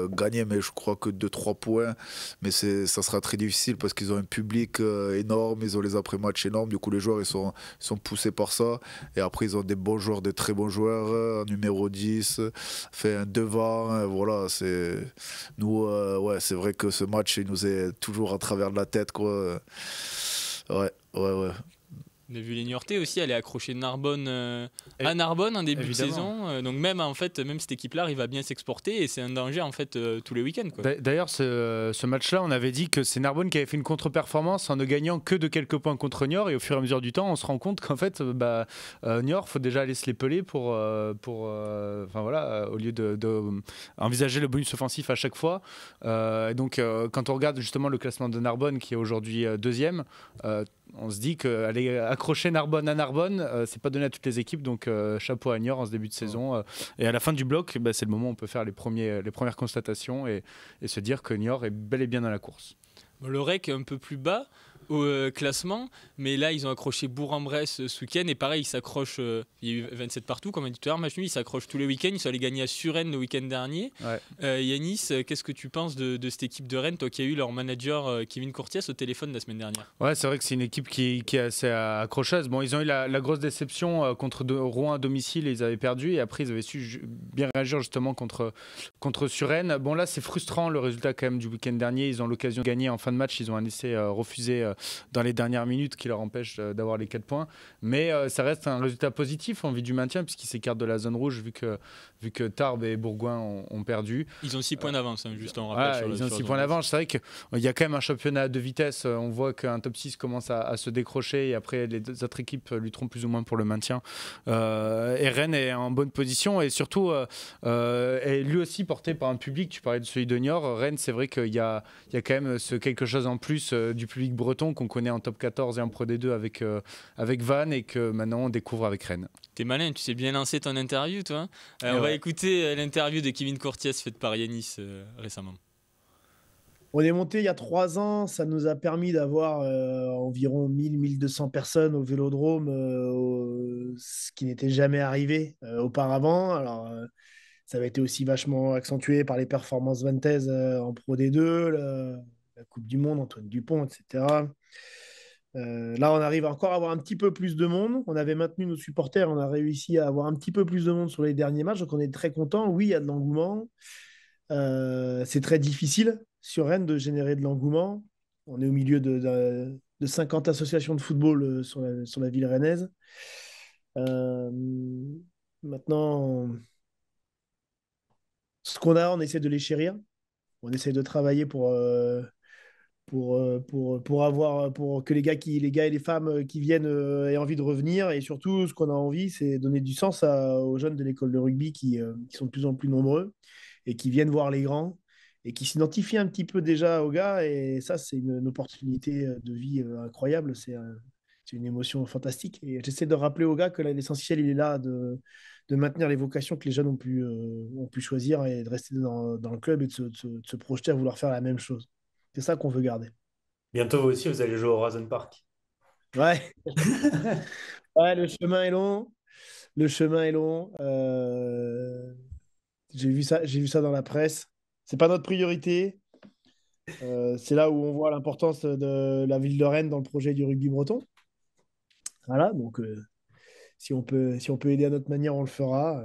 gagné, mais je crois que 2-3 points. Mais ça sera très difficile parce qu'ils ont un public énorme, ils ont les après-matchs énormes. Du coup, les joueurs ils sont poussés par ça. Et après, ils ont des bons joueurs, des très bons joueurs. Numéro 10, fait un devant. Voilà, nous, ouais, c'est vrai que ce match, il nous est toujours à travers de la tête, quoi. Ouais. On a vu les Niortais aussi aller accrocher Narbonne à Narbonne en début Évidemment. de saison. Donc même cette équipe-là arrive à bien s'exporter et c'est un danger en fait tous les week-ends. Quoi. D'ailleurs, ce match-là, on avait dit que c'est Narbonne qui avait fait une contre-performance en ne gagnant que de quelques points contre Niort. Et au fur et à mesure du temps, on se rend compte qu'en fait, Niort, faut déjà aller se les peler pour au lieu de envisager le bonus offensif à chaque fois. Et donc, quand on regarde justement le classement de Narbonne, qui est aujourd'hui deuxième, on se dit qu'aller accrocher Narbonne à Narbonne, c'est pas donné à toutes les équipes, donc chapeau à Niort en ce début de saison. Et à la fin du bloc, c'est le moment où on peut faire les premières constatations et se dire que Niort est bel et bien dans la course. Le REC est un peu plus bas au classement, mais là ils ont accroché Bourg-en-Bresse ce week-end et pareil ils s'accrochent, il y a eu 27 partout comme on a dit tout à l'heure, match nul, ils s'accrochent tous les week-ends, ils sont allés gagner à Suresnes le week-end dernier. Yanis, qu'est-ce que tu penses de cette équipe de Rennes, toi qui as eu leur manager Kevin Courtiès au téléphone la semaine dernière? Ouais, c'est vrai que c'est une équipe qui est assez accrocheuse. Bon, ils ont eu la grosse déception contre Rouen à domicile et ils avaient perdu, et après ils avaient su bien réagir justement contre Suresnes. Bon, là c'est frustrant le résultat quand même du week-end dernier, ils ont l'occasion de gagner en fin de match, ils ont un essai refusé dans les dernières minutes qui leur empêche d'avoir les 4 points, mais ça reste un résultat positif en vue du maintien puisqu'ils s'écartent de la zone rouge vu que Tarbes et Bourgoin ont perdu. Ils ont 6 points d'avance, juste en rappel. Ils ont 6 points d'avance. C'est vrai qu'il y a quand même un championnat à 2 vitesses, on voit qu'un top 6 commence à se décrocher et après les autres équipes lutteront plus ou moins pour le maintien. Et Rennes est en bonne position et surtout est lui aussi porté par un public. Tu parlais de celui de Niort. Rennes, c'est vrai qu'il y a quand même quelque chose en plus du public breton qu'on connaît en top 14 et en Pro D2 avec Vannes et que maintenant on découvre avec Rennes. T'es malin, tu sais bien lancer ton interview, toi. On va écouter l'interview de Kevin Courtiès faite par Yanis récemment. On est monté il y a 3 ans, ça nous a permis d'avoir environ 1000-1200 personnes au Vélodrome, ce qui n'était jamais arrivé auparavant. Alors, ça avait été aussi vachement accentué par les performances vantaises en Pro D2, la Coupe du Monde, Antoine Dupont, etc. Là, on arrive encore à avoir un petit peu plus de monde. On avait maintenu nos supporters, on a réussi à avoir un petit peu plus de monde sur les derniers matchs, donc on est très content. Oui, il y a de l'engouement. C'est très difficile sur Rennes de générer de l'engouement. On est au milieu de 50 associations de football sur la ville rennaise. Maintenant, ce qu'on a, on essaie de les chérir. On essaie de travailler pour que les gars et les femmes qui viennent aient envie de revenir. Et surtout, ce qu'on a envie, c'est donner du sens aux jeunes de l'école de rugby qui sont de plus en plus nombreux et qui viennent voir les grands et qui s'identifient un petit peu déjà aux gars. Et ça, c'est une opportunité de vie incroyable. C'est une émotion fantastique. Et j'essaie de rappeler aux gars que l'essentiel, il est là de maintenir les vocations que les jeunes ont pu choisir et de rester dans le club et de se projeter à vouloir faire la même chose. C'est ça qu'on veut garder. Bientôt vous aussi, vous allez jouer au Horizon Park. Ouais. Ouais, le chemin est long. Le chemin est long. J'ai vu ça dans la presse. C'est pas notre priorité. C'est là où on voit l'importance de la ville de Rennes dans le projet du rugby breton. Voilà, donc si on peut aider à notre manière, on le fera.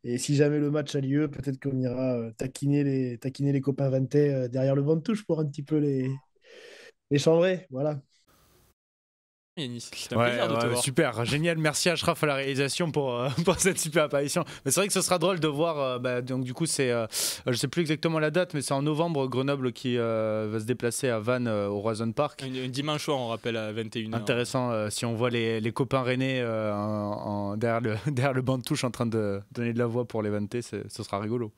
Et si jamais le match a lieu, peut-être qu'on ira taquiner les copains vantais derrière le banc de touche pour un petit peu les chambrer. Voilà. Yanis, c'est un plaisir de te voir. Super, génial. Merci à Ashraf à la réalisation pour cette super apparition. Mais c'est vrai que ce sera drôle de voir. Donc du coup, c'est, je sais plus exactement la date, mais c'est en novembre, Grenoble qui va se déplacer à Vannes au Horizon Park. Un dimanche soir, on rappelle à 21h. Intéressant si on voit les copains rennais derrière le banc de touche en train de donner de la voix pour les vantais, ce sera rigolo.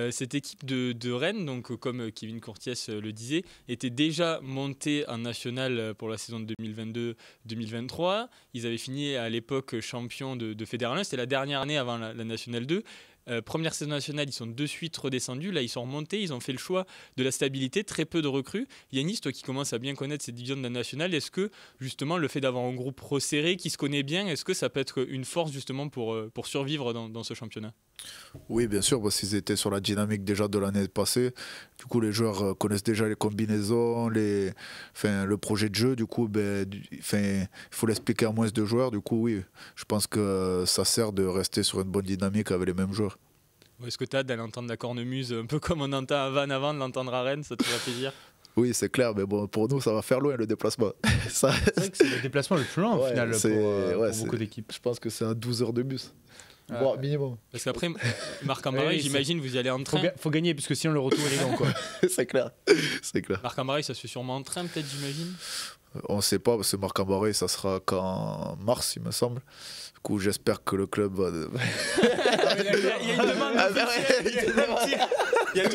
Cette équipe de Rennes, donc, comme Kevin Courtiès le disait, était déjà montée en national pour la saison de 2022-2023. Ils avaient fini à l'époque champions de Fédéral 1. C'était la dernière année avant la Nationale 2. Première saison nationale, ils sont de suite redescendus. Là, ils sont remontés. Ils ont fait le choix de la stabilité, très peu de recrues. Yanis, toi qui commences à bien connaître cette division de la nationale, est-ce que justement le fait d'avoir un groupe resserré qui se connaît bien, est-ce que ça peut être une force justement pour survivre dans ce championnat ? Oui, bien sûr, parce qu'ils étaient sur la dynamique déjà de l'année passée. Du coup, les joueurs connaissent déjà les combinaisons, le projet de jeu. Du coup, il faut l'expliquer à moins de joueurs. Du coup, oui, je pense que ça sert de rester sur une bonne dynamique avec les mêmes joueurs. Est-ce que tu as hâte d'aller entendre la cornemuse, un peu comme on entend à Vannes avant, de l'entendre à Rennes, ça te ferait plaisir ? Oui, c'est clair, mais bon, pour nous, ça va faire loin le déplacement. Ça... C'est vrai que c'est le déplacement le plus long au final pour beaucoup d'équipes. Je pense que c'est un 12 heures de bus, voire minimum. Parce qu'après, Marc-en-Barœul, j'imagine, vous y allez en train. Faut gagner, parce que sinon le retour est long, quoi. C'est clair. Marc-en-Barœul, ça se fait sûrement en train, peut-être, j'imagine. On ne sait pas, parce que Marc-en-Barœul, ça sera qu'en mars, il me semble. Du coup, j'espère que le club va... Il y a une demande il y a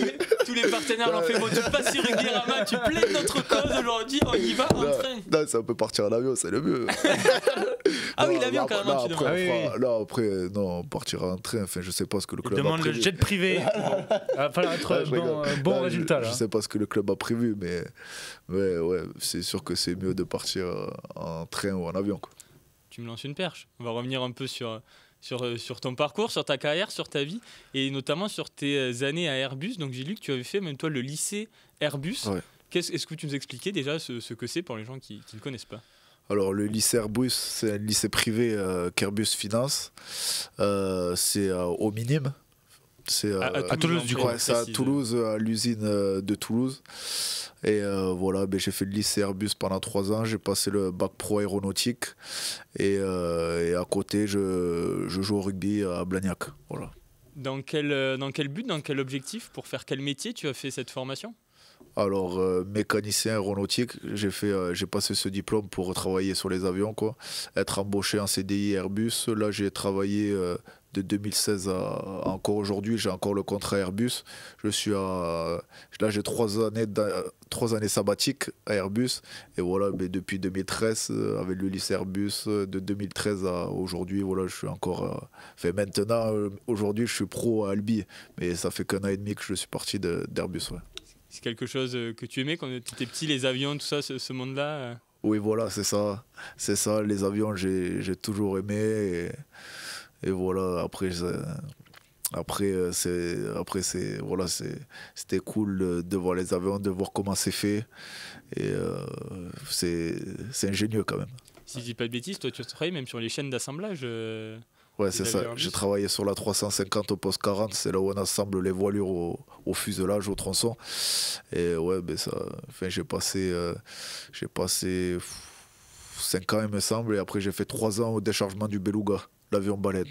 tous les partenaires l'ont fait. Bon, tu passes sur Rugby-Rama, tu plaides notre cause aujourd'hui, on y va en train. Non, ça peut partir en avion, c'est le mieux. Ah oui, l'avion, carrément, tu demandes. Après, non, on partira en train. Enfin, je sais pas ce que le club a prévu. Demande le jet privé. Il va falloir être bon résultat. Je sais pas ce que le club a prévu, mais ouais, c'est sûr que c'est mieux de partir en train ou en avion, quoi. Tu me lances une perche. On va revenir un peu sur ton parcours, sur ta carrière, sur ta vie, et notamment sur tes années à Airbus. Donc j'ai lu que tu avais fait, même toi, le lycée Airbus. Ouais. Est-ce que tu nous expliquais déjà ce que c'est pour les gens qui ne connaissent pas? Alors le lycée Airbus, c'est un lycée privé qu'Airbus finance. C'est au Minime. C'est à Toulouse, du coup. Ouais, c'est à Toulouse, à l'usine de Toulouse. Et voilà, j'ai fait le lycée Airbus pendant 3 ans. J'ai passé le bac pro aéronautique. Et à côté, je joue au rugby à Blagnac. Voilà. Dans quel but, dans quel objectif, pour faire quel métier tu as fait cette formation? Alors, mécanicien aéronautique, j'ai passé ce diplôme pour travailler sur les avions, quoi. Être embauché en CDI Airbus. Là, j'ai travaillé de 2016 à encore aujourd'hui. J'ai encore le contrat Airbus. Là, j'ai 3 années sabbatiques à Airbus. Et voilà, mais depuis 2013, avec le lycée Airbus, de 2013 à aujourd'hui, voilà, je suis encore... maintenant, aujourd'hui, je suis pro à Albi. Mais ça fait qu'1 an et demi que je suis parti d'Airbus, ouais. C'est quelque chose que tu aimais quand tu étais petit, les avions, tout ça, ce monde-là? Oui, voilà, c'est ça. C'est ça, les avions, j'ai toujours aimé. Et voilà, c'était cool de voir les avions, de voir comment c'est fait. Et c'est ingénieux quand même. Si je dis pas de bêtises, toi tu travailles même sur les chaînes d'assemblage. Ouais, c'est ça. J'ai travaillé sur la 350 au poste 40, c'est là où on assemble les voilures au fuselage, au tronçon. Et ouais, j'ai passé 5 ans, il me semble, et après j'ai fait 3 ans au déchargement du Beluga, l'avion baleine.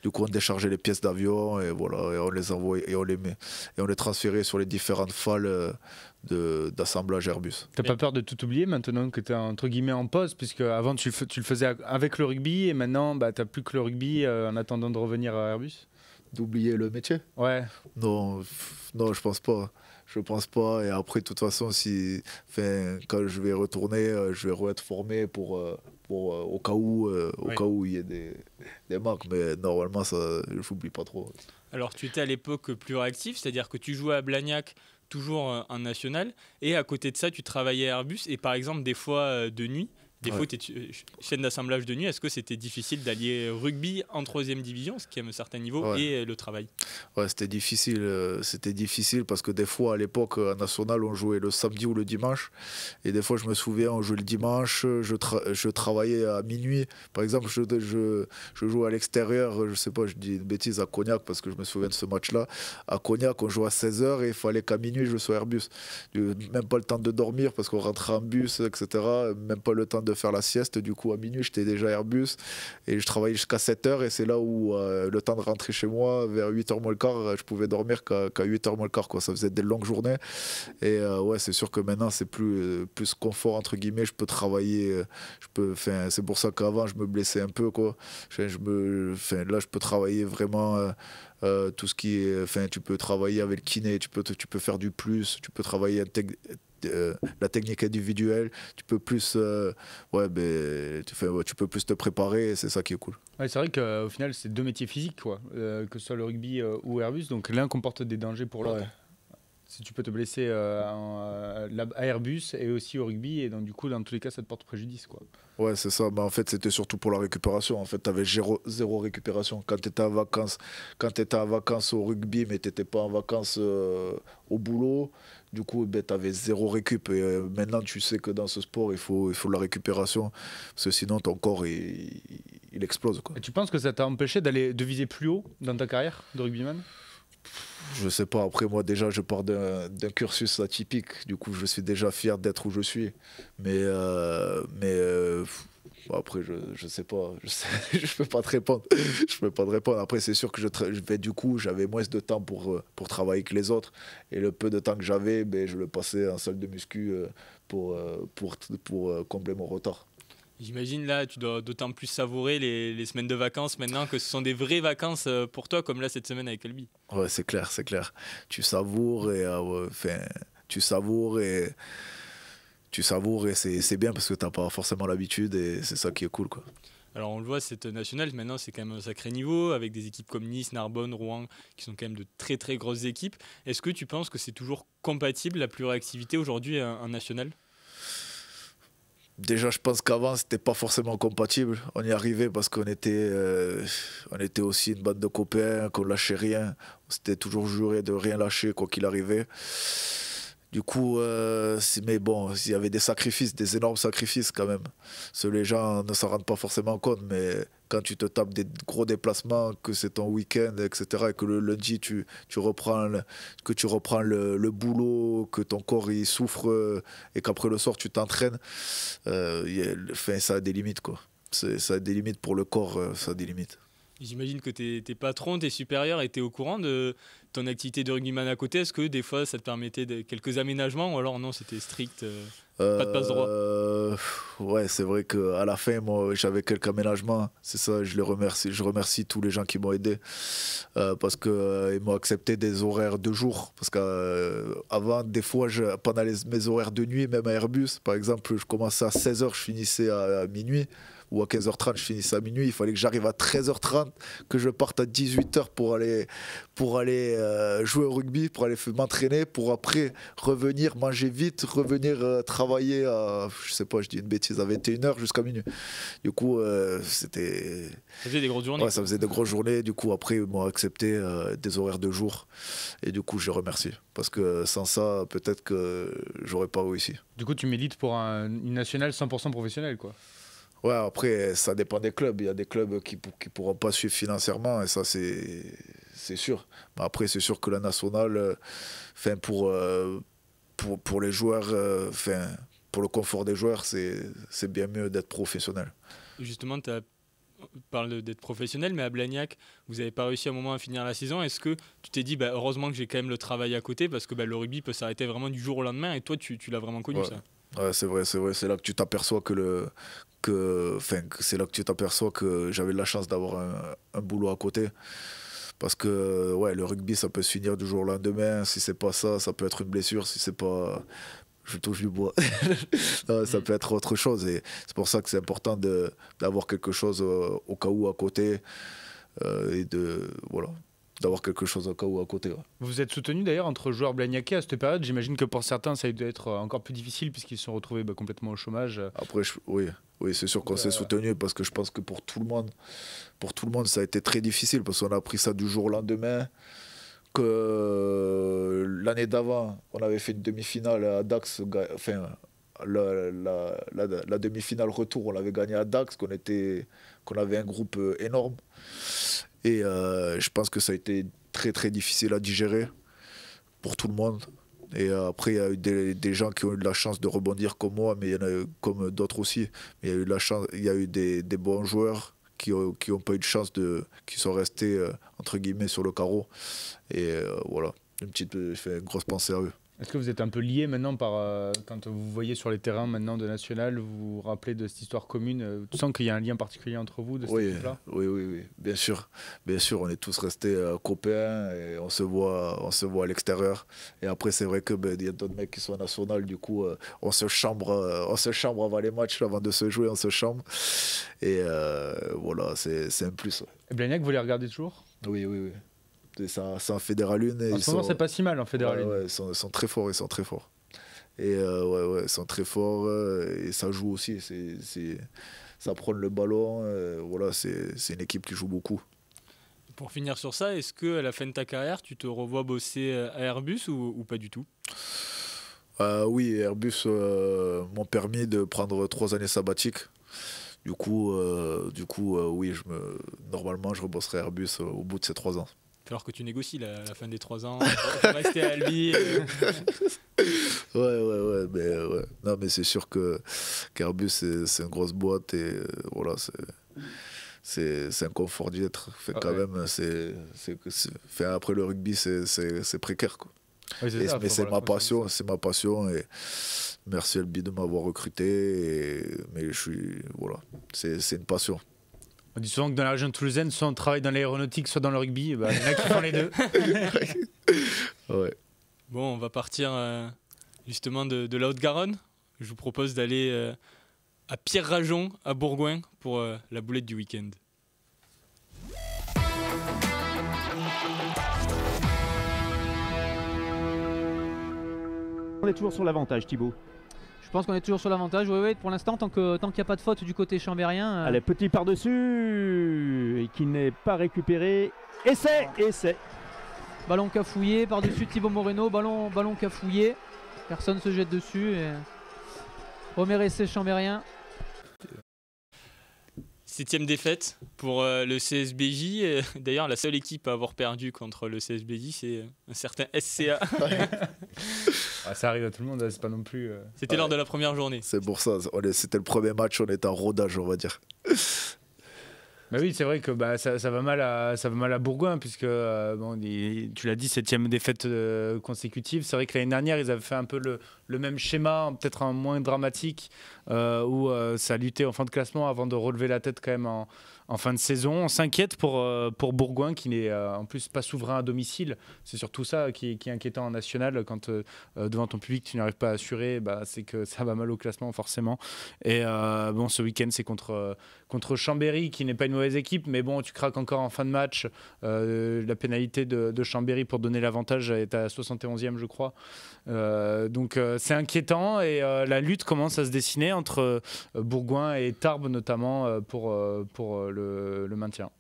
Du coup, on déchargeait les pièces d'avion et voilà, et on les envoyait et on les transférait sur les différentes falles d'assemblage Airbus. T'as pas peur de tout oublier maintenant que t'es entre guillemets en pause, puisque avant tu le faisais avec le rugby et maintenant t'as plus que le rugby en attendant de revenir à Airbus? D'oublier le métier? Ouais. Non, je pense pas. Je pense pas. Et après, de toute façon, quand je vais retourner, je vais être formé pour au cas où il y ait des marques. Mais normalement, ça, je n'oublie pas trop. Alors, tu étais à l'époque plus réactif, c'est-à-dire que tu jouais à Blagnac toujours en national, et à côté de ça, tu travaillais à Airbus, et par exemple, des fois de nuit. Des fois, chaîne d'assemblage de nuit, est-ce que c'était difficile d'allier rugby en 3e division, ce qui est à un certain niveau, et le travail? Ouais, c'était difficile parce que des fois, à l'époque, en national, on jouait le samedi ou le dimanche. Et des fois, je me souviens, on jouait le dimanche, je travaillais à minuit. Par exemple, je jouais à l'extérieur, je sais pas, je dis une bêtise, à Cognac, parce que je me souviens de ce match-là. À Cognac, on jouait à 16h et il fallait qu'à minuit, je sois à Airbus. Même pas le temps de dormir parce qu'on rentrait en bus, etc. Même pas le temps de faire la sieste. Du coup, à minuit, j'étais déjà à Airbus et je travaillais jusqu'à 7h, et c'est là où le temps de rentrer chez moi, vers 8h moins le quart, je pouvais dormir qu'à 8h moins le quart, quoi. Ça faisait des longues journées. Et ouais, c'est sûr que maintenant, c'est plus confort, entre guillemets. Je peux travailler, c'est pour ça qu'avant, je me blessais un peu, quoi. Là, je peux travailler vraiment tout ce qui est... tu peux travailler avec le kiné, tu peux faire du plus, tu peux travailler la technique individuelle, tu peux plus tu peux plus te préparer, et c'est ça qui est cool. Ouais, c'est vrai qu'au final c'est 2 métiers physiques, quoi, que ce soit le rugby ou Airbus, donc l'un comporte des dangers pour l'autre. Si tu peux te blesser à Airbus et aussi au rugby, et donc du coup dans tous les cas ça te porte préjudice, quoi. Ouais, c'est ça. En fait, c'était surtout pour la récupération. En fait, tu avais zéro récupération. Quand tu étais en vacances au rugby, mais tu n'étais pas en vacances au boulot, du coup, tu avais zéro récup. Et maintenant, tu sais que dans ce sport, il faut la récupération, parce que sinon, ton corps, il explose, quoi. Et tu penses que ça t'a empêché de viser plus haut dans ta carrière de rugbyman? Je sais pas, après moi déjà je pars d'un cursus atypique, du coup je suis déjà fier d'être où je suis. Bon, après je sais pas, je peux pas te répondre. Je peux pas te répondre. Après c'est sûr que du coup j'avais moins de temps pour travailler que les autres. Et le peu de temps que j'avais, ben, je le passais en salle de muscu pour combler mon retard. J'imagine là, tu dois d'autant plus savourer les semaines de vacances maintenant que ce sont des vraies vacances pour toi, comme là cette semaine avec Albi. Ouais, c'est clair, c'est clair. Tu savoures et tu savoures et c'est bien parce que t'as pas forcément l'habitude et c'est ça qui est cool, quoi. Alors on le voit, cette nationale maintenant c'est quand même un sacré niveau avec des équipes comme Nice, Narbonne, Rouen qui sont quand même de très très grosses équipes. Est-ce que tu penses que c'est toujours compatible la pluriactivité aujourd'hui en national? Déjà, je pense qu'avant, c'était pas forcément compatible. On y arrivait parce qu'on était aussi une bande de copains, qu'on lâchait rien. On s'était toujours juré de rien lâcher, quoi qu'il arrivait. Du coup, mais bon, il y avait des sacrifices, des énormes sacrifices quand même. Les gens ne s'en rendent pas forcément compte, mais quand tu te tapes des gros déplacements, que c'est ton week-end, etc., et que le lundi, tu reprends le boulot, que ton corps il souffre, et qu'après le soir, tu t'entraînes, ça a des limites, quoi. Ça a des limites pour le corps, ça a des limites. J'imagine que tes patrons, tes supérieurs étaient au courant de ton activité de rugbyman à côté. Est-ce que des fois ça te permettait quelques aménagements ou alors non, c'était strict, pas de passe-droit? Ouais, c'est vrai qu'à la fin, moi, j'avais quelques aménagements. C'est ça, je les remercie. Je remercie tous les gens qui m'ont aidé parce qu'ils m'ont accepté des horaires de jour. Parce qu'avant, des fois, pendant mes horaires de nuit, même à Airbus, par exemple, je commençais à 16h, je finissais à minuit. Ou à 15h30, je finissais à minuit. Il fallait que j'arrive à 13h30, que je parte à 18h pour aller jouer au rugby, pour aller m'entraîner, pour après revenir, manger vite, revenir travailler à, je sais pas, je dis une bêtise, à 21h jusqu'à minuit. Du coup, c'était... Ça faisait des grosses journées. Ouais, ça faisait de grosses journées. Du coup, après, ils m'ont accepté des horaires de jour. Et du coup, je les remercie. Parce que sans ça, peut-être que j'aurais pas réussi. Du coup, tu milites pour une nationale 100% professionnelle, quoi. Ouais, après, ça dépend des clubs. Il y a des clubs qui pourront pas suivre financièrement, et ça, c'est sûr. Mais après, c'est sûr que la nationale, pour les joueurs, pour le confort des joueurs, c'est bien mieux d'être professionnel. Justement, tu parles d'être professionnel, mais à Blagnac, vous n'avez pas réussi à un moment à finir la saison. Est-ce que tu t'es dit, heureusement que j'ai quand même le travail à côté, parce que le rugby peut s'arrêter vraiment du jour au lendemain, et toi, tu l'as vraiment connu, ouais. ça? Ouais, c'est vrai. C'est là que tu t'aperçois c'est là que tu t'aperçois que j'avais la chance d'avoir un boulot à côté. Parce que ouais, le rugby, ça peut se finir du jour au lendemain. Si c'est pas ça, ça peut être une blessure. Si c'est pas... Je touche du bois. Non, ça peut être autre chose. Et c'est pour ça que c'est important d'avoir quelque chose au cas où à côté. Voilà. D'avoir quelque chose au cas où à côté. Ouais. Vous êtes soutenu d'ailleurs entre joueurs blagnacais à cette période. J'imagine que pour certains, ça a dû être encore plus difficile puisqu'ils se sont retrouvés complètement au chômage. Après, oui, c'est sûr qu'on s'est soutenu parce que je pense que pour tout le monde, ça a été très difficile parce qu'on a pris ça du jour au lendemain. Que l'année d'avant, on avait fait une demi-finale à Dax. Enfin, la demi-finale retour, on l'avait gagné à Dax, qu'on avait un groupe énorme. Et je pense que ça a été très très difficile à digérer pour tout le monde. Et après, il y a eu des gens qui ont eu de la chance de rebondir comme moi, mais il y en a eu comme d'autres aussi. Mais il y a eu des bons joueurs qui ont pas eu de chance, qui sont restés entre guillemets sur le carreau. Et voilà, une grosse pensée à eux. Est-ce que vous êtes un peu liés maintenant quand vous voyez sur les terrains maintenant de National, vous vous rappelez de cette histoire commune? Tu sens qu'il y a un lien particulier entre vous de cette équipe-là? Oui, bien sûr. Bien sûr, on est tous restés copains et on se voit à l'extérieur. Et après, c'est vrai que y a d'autres mecs qui sont à National, du coup, on se chambre avant les matchs, avant de se jouer, on se chambre. Et voilà, c'est un plus. Ouais. Et Blagnac, vous les regardez toujours? Oui. C'est en Fédéral 1. En ce moment, c'est pas si mal en Fédéral 1. Ouais, ils sont très forts, Et ils sont très forts et ça joue aussi. Ça prend le ballon. Voilà, c'est une équipe qui joue beaucoup. Pour finir sur ça, est-ce qu'à la fin de ta carrière, tu te revois bosser à Airbus ou pas du tout? Oui, Airbus m'ont permis de prendre 3 années sabbatiques. Du coup, oui, normalement, je rebosserai Airbus au bout de ces 3 ans. falloir que tu négocies la fin des 3 ans pour rester à Albi. Ouais, non, mais c'est sûr que qu'Airbus, c'est une grosse boîte et voilà, c'est un confort d'y être. Quand même, après le rugby, c'est précaire, quoi. Oui, mais c'est ma passion et merci Albi de m'avoir recruté. Mais c'est une passion. On dit souvent que dans la région toulousaine, soit on travaille dans l'aéronautique, soit dans le rugby. Il y en a qui font les deux. Ouais. Bon, on va partir justement de la Haute-Garonne. Je vous propose d'aller à Pierre-Rajon, à Bourgoin, pour la boulette du week-end. On est toujours sur l'avantage, Thibaut. Je pense qu'on est toujours sur l'avantage, oui, pour l'instant, tant qu'il n'y a pas de faute du côté chambérien. Allez, petit par-dessus, et qui n'est pas récupéré. Essai. Ballon cafouillé, par-dessus Thibaut Moreno, ballon cafouillé. Personne se jette dessus. Et... Premier essai chambérien. 7e défaite pour le CSBJ. D'ailleurs, la seule équipe à avoir perdu contre le CSBJ, c'est un certain SCA. Ça arrive à tout le monde, c'est pas non plus... C'était lors de la première journée. C'est pour ça, c'était le premier match, on était en rodage, on va dire. Bah oui, c'est vrai que ça va mal à Bourgoin, puisque tu l'as dit, 7e défaite consécutive. C'est vrai que l'année dernière, ils avaient fait un peu le même schéma, peut-être un moins dramatique, où ça luttait en fin de classement avant de relever la tête quand même en fin de saison. On s'inquiète pour Bourgoin, qui n'est en plus pas souverain à domicile. C'est surtout ça qui est inquiétant en national. Quand devant ton public, tu n'arrives pas à assurer, c'est que ça va mal au classement forcément. Et ce week-end, c'est contre Chambéry, qui n'est pas une mauvaise équipe, mais bon, tu craques encore en fin de match. La pénalité de Chambéry pour donner l'avantage est à 71e, je crois. Donc c'est inquiétant, et la lutte commence à se dessiner entre Bourgoin et Tarbes, notamment pour le maintien.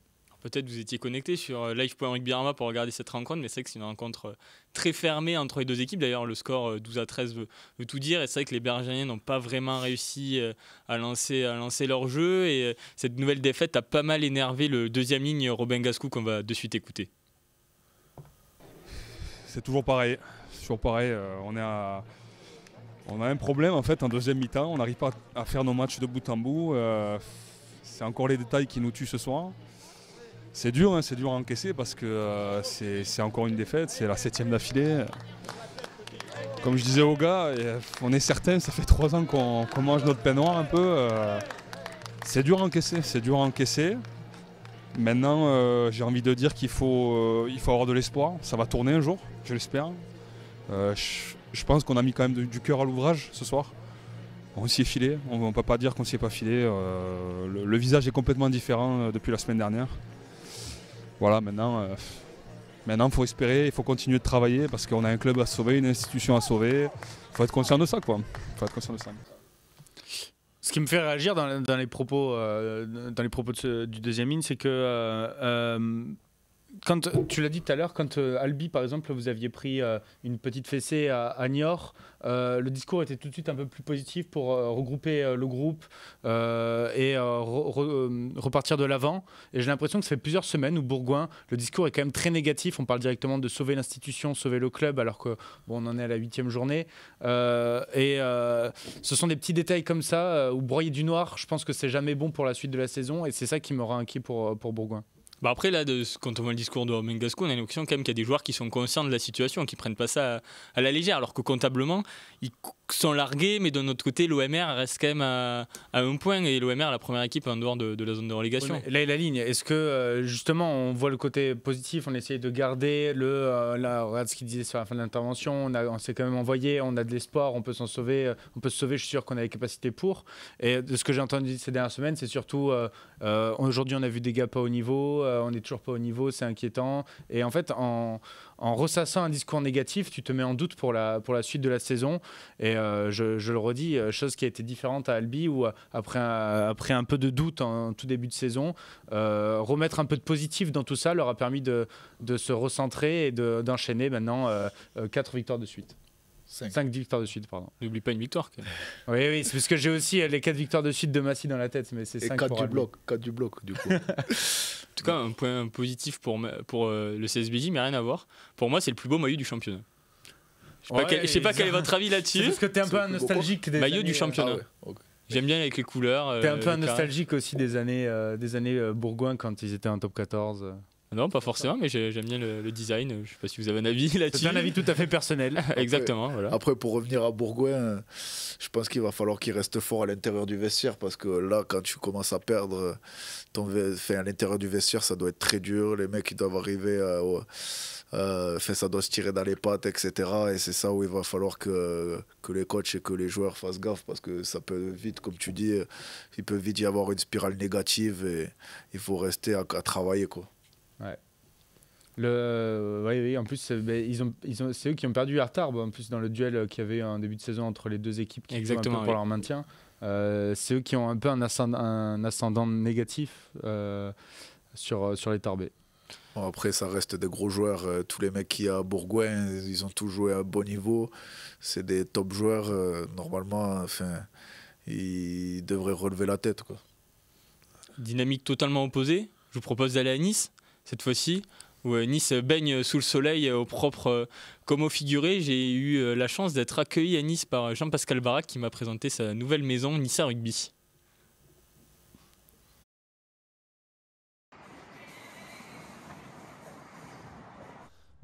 Peut-être vous étiez connecté sur live.rugbyrama pour regarder cette rencontre, mais c'est vrai que c'est une rencontre très fermée entre les deux équipes. D'ailleurs, le score 12-13 veut tout dire, et c'est vrai que les Bergériens n'ont pas vraiment réussi à lancer leur jeu, et cette nouvelle défaite a pas mal énervé le deuxième ligne Robin Gascou, qu'on va de suite écouter. C'est toujours pareil. On a un problème en fait en deuxième mi-temps, on n'arrive pas à faire nos matchs de bout en bout. C'est encore les détails qui nous tuent ce soir. C'est dur à encaisser parce que c'est encore une défaite, c'est la 7e d'affilée. Comme je disais aux gars, on est certain, ça fait 3 ans qu'on mange notre pain noir un peu. C'est dur à encaisser. Maintenant, j'ai envie de dire qu'il faut avoir de l'espoir. Ça va tourner un jour, je l'espère. Je pense qu'on a mis quand même du cœur à l'ouvrage ce soir. On s'y est filé, on ne peut pas dire qu'on s'y est pas filé. Le visage est complètement différent depuis la semaine dernière. Voilà, maintenant il faut espérer, il faut continuer de travailler parce qu'on a un club à sauver, une institution à sauver. Il faut être conscient de ça, quoi. Ce qui me fait réagir dans les propos du deuxième ligne, c'est que quand tu l'as dit tout à l'heure, quand Albi par exemple vous aviez pris une petite fessée à Niort, le discours était tout de suite un peu plus positif pour regrouper le groupe et repartir de l'avant. Et j'ai l'impression que ça fait plusieurs semaines où Bourgoin, le discours est quand même très négatif. On parle directement de sauver l'institution, sauver le club, alors que on en est à la 8e journée. Ce sont des petits détails comme ça où broyer du noir, je pense que c'est jamais bon pour la suite de la saison, et c'est ça qui me rend inquiet pour Bourgoin. Après, là, quand on voit le discours de Romain Gascou, on a l'impression quand même qu'il y a des joueurs qui sont conscients de la situation, qui ne prennent pas ça à la légère, alors que comptablement, ils sont largués, mais de notre côté, l'OMR reste quand même à 1 point, et l'OMR, la première équipe en dehors de la zone de relégation. Oui, là est la ligne. Est-ce que, justement, on voit le côté positif, on essaye de garder regarde ce qu'il disait sur la fin de l'intervention, on s'est quand même envoyé, on a de l'espoir, on peut s'en sauver, je suis sûr qu'on a les capacités pour. Et de ce que j'ai entendu ces dernières semaines, c'est surtout, aujourd'hui, on a vu des gars pas au niveau, on n'est toujours pas au niveau, c'est inquiétant. Et en fait, en ressassant un discours négatif, tu te mets en doute pour la suite de la saison. Et je le redis, chose qui a été différente à Albi, où après un peu de doute en tout début de saison, remettre un peu de positif dans tout ça leur a permis de se recentrer et d'enchaîner maintenant 4 victoires de suite. 5 victoires de suite, pardon. N'oublie pas une victoire. Oui, c'est parce que j'ai aussi les 4 victoires de suite de Massy dans la tête, mais c'est 5 4 pour du Albi. bloc, 4 du bloc, du coup. tout cas, un point positif pour le CSBJ, mais rien à voir. Pour moi, c'est le plus beau maillot du championnat. Je sais pas quel est votre avis là-dessus. Parce que t'es un peu un nostalgique des maillot années, du championnat. J'aime bien avec les couleurs. T'es un peu un nostalgique aussi des années Bourgoin quand ils étaient en top 14. Non, pas forcément, mais j'aime bien le design. Je sais pas si vous avez un avis là-dessus. C'est un avis tout à fait personnel. Exactement. Voilà. Après, pour revenir à Bourgoin, je pense qu'il va falloir qu'il reste fort à l'intérieur du vestiaire parce que là, quand tu commences à perdre à l'intérieur du vestiaire, ça doit être très dur. Les mecs, ils doivent arriver ça doit se tirer dans les pattes, etc. Et c'est ça où il va falloir que les coachs et que les joueurs fassent gaffe parce que ça peut vite, comme tu dis, il peut vite y avoir une spirale négative et il faut rester à travailler, quoi. Ouais. Oui, en plus, c'est eux qui ont perdu Artard, en plus dans le duel qu'il y avait en début de saison entre les deux équipes qui jouent un peu pour leur maintien. C'est eux qui ont un peu un ascendant négatif sur les Tarbais. Bon, après, ça reste des gros joueurs. Tous les mecs qu'il y a à Bourgoin, ils ont tous joué à bon niveau. C'est des top joueurs. Normalement, ils devraient relever la tête, quoi. Dynamique totalement opposée. Je vous propose d'aller à Nice, cette fois-ci, où Nice baigne sous le soleil au propre comme au figuré. J'ai eu la chance d'être accueilli à Nice par Jean-Pascal Barac qui m'a présenté sa nouvelle maison, Nice Rugby.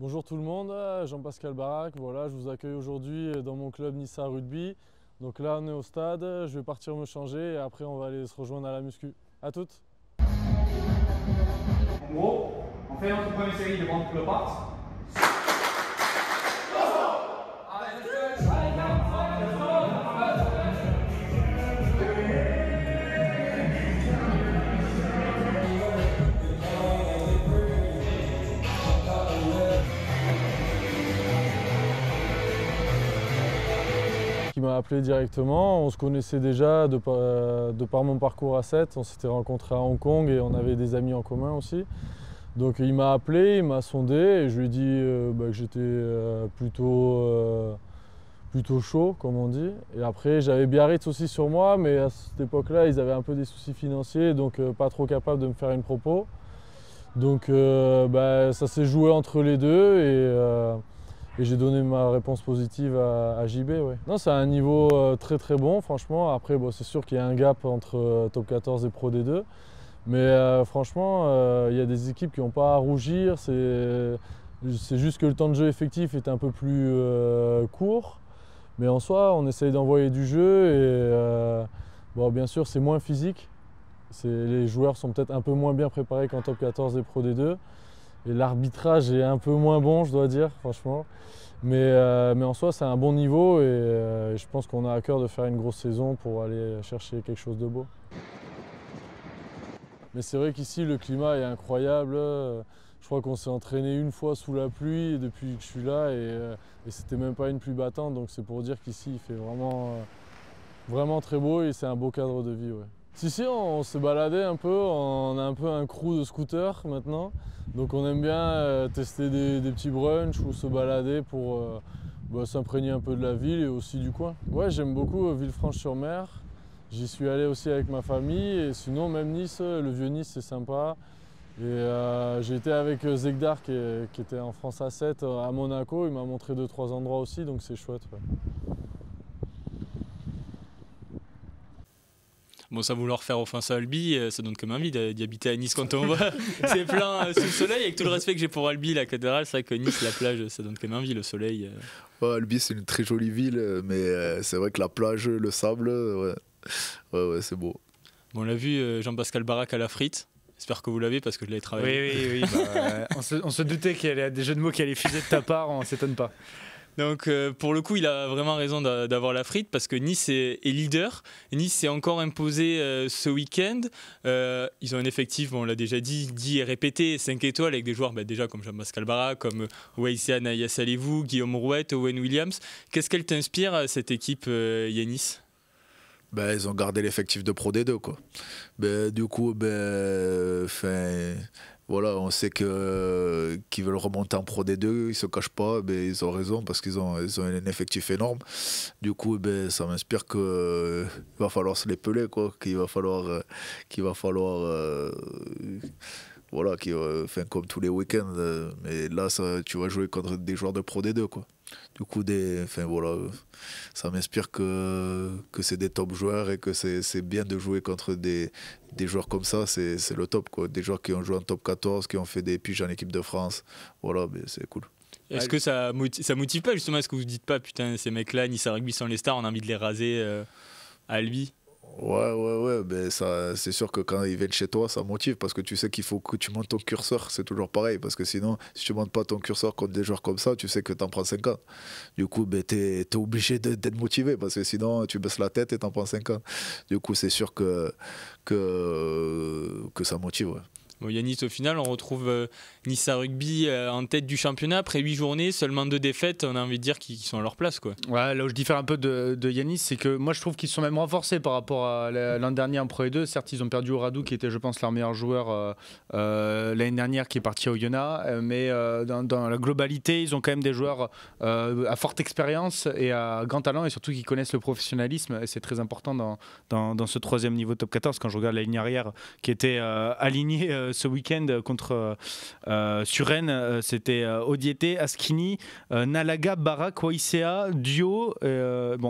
Bonjour tout le monde, Jean-Pascal Barac, voilà, je vous accueille aujourd'hui dans mon club Nissa Rugby. Donc là on est au stade, je vais partir me changer et après on va aller se rejoindre à la muscu. À toutes. En gros, on fait notre première série de bandes clopards. Qui m'a appelé directement, on se connaissait déjà de par mon parcours à 7, on s'était rencontrés à Hong Kong et on avait des amis en commun aussi. Donc il m'a appelé, il m'a sondé et je lui ai dit que j'étais plutôt chaud, comme on dit. Et après j'avais Biarritz aussi sur moi, mais à cette époque-là ils avaient un peu des soucis financiers, donc pas trop capable de me faire une propo. Donc ça s'est joué entre les deux et j'ai donné ma réponse positive à JB. Ouais. Non, c'est un niveau très très bon, franchement. Après, c'est sûr qu'il y a un gap entre Top 14 et Pro D2. Mais franchement, il y a des équipes qui n'ont pas à rougir. C'est juste que le temps de jeu effectif est un peu plus court. Mais en soi, on essaye d'envoyer du jeu. Et bien sûr, c'est moins physique. Les joueurs sont peut-être un peu moins bien préparés qu'en Top 14 et Pro D2. Et l'arbitrage est un peu moins bon, je dois dire, franchement. Mais en soi, c'est un bon niveau et je pense qu'on a à cœur de faire une grosse saison pour aller chercher quelque chose de beau. Mais c'est vrai qu'ici, le climat est incroyable. Je crois qu'on s'est entraîné une fois sous la pluie depuis que je suis là et c'était même pas une pluie battante. Donc c'est pour dire qu'ici, il fait vraiment très beau et c'est un beau cadre de vie. Ouais. Si, on s'est baladé un peu, on a un peu un crew de scooters maintenant. Donc on aime bien tester des petits brunchs ou se balader pour s'imprégner un peu de la ville et aussi du coin. Ouais, j'aime beaucoup Villefranche-sur-Mer. J'y suis allé aussi avec ma famille et sinon même Nice, le vieux Nice c'est sympa. Et j'ai été avec Zegdar qui était en France A7 à Monaco, il m'a montré 2-3 endroits aussi donc c'est chouette. Ouais. Bon, ça vouloir faire offense à Albi, ça donne quand même envie d'y habiter à Nice quand on voit c'est plein sous le soleil. Avec tout le respect que j'ai pour Albi, la cathédrale, c'est vrai que Nice, la plage, ça donne quand même envie, le soleil. Ouais, Albi, c'est une très jolie ville, mais c'est vrai que la plage, le sable, ouais, c'est beau. Bon, on l'a vu, Jean-Pascal Barac à la frite. J'espère que vous l'avez parce que je l'ai travaillé. Oui. On se doutait qu'il y avait des jeux de mots qui allaient fuser de ta part, on ne s'étonne pas. Donc pour le coup, il a vraiment raison d'avoir la frite parce que Nice est leader. Nice s'est encore imposé ce week-end. Ils ont un effectif, on l'a déjà dit et répété, 5 étoiles avec des joueurs déjà comme Jean-Pascal Barra, comme Waïsian Ayasalevou, Guillaume Rouet, Owen Williams. Qu'est-ce qu'elle t'inspire cette équipe Yanis ? Ils ont gardé l'effectif de Pro D2, quoi. Du coup, voilà, on sait qu'ils veulent remonter en Pro D2, ils se cachent pas, ils ont raison parce qu'ils ont un effectif énorme. Du coup, ça m'inspire qu'il va falloir se les peler, quoi, qu'il va falloir voilà, comme tous les week-ends. Mais là, tu vas jouer contre des joueurs de Pro D2, quoi. Du coup, voilà, ça m'inspire que c'est des top joueurs et que c'est bien de jouer contre des joueurs comme ça, c'est le top, quoi. Des joueurs qui ont joué en top 14, qui ont fait des piges en équipe de France. Voilà, mais c'est cool. Est-ce que ça motive pas justement? Est-ce que vous dites pas, putain, ces mecs-là, Nice Rugby sont les stars, on a envie de les raser à Albi? Ouais, mais c'est sûr que quand ils viennent chez toi, ça motive parce que tu sais qu'il faut que tu montes ton curseur, c'est toujours pareil, parce que sinon, si tu montes pas ton curseur contre des joueurs comme ça, tu sais que t'en prends 50. Du coup, t'es obligé d'être motivé parce que sinon, tu baisses la tête et t'en prends 50. Du coup, c'est sûr que ça motive, ouais. Bon, Yanis, au final, on retrouve Nice Rugby en tête du championnat. Après 8 journées, seulement 2 défaites, on a envie de dire qu'ils sont à leur place, quoi. Ouais, là où je diffère un peu de Yanis, c'est que moi je trouve qu'ils sont même renforcés par rapport à l'an dernier en Pro E2. Certes, ils ont perdu Oradou, qui était, je pense, leur meilleur joueur l'année dernière, qui est parti au Yona. Mais dans la globalité, ils ont quand même des joueurs à forte expérience et à grand talent, et surtout qui connaissent le professionnalisme. Et c'est très important dans ce 3e niveau top 14. Quand je regarde la ligne arrière qui était alignée ce week-end contre Suresnes, c'était Odiete, Askini, Nalaga, Barak, Waisea, Dio.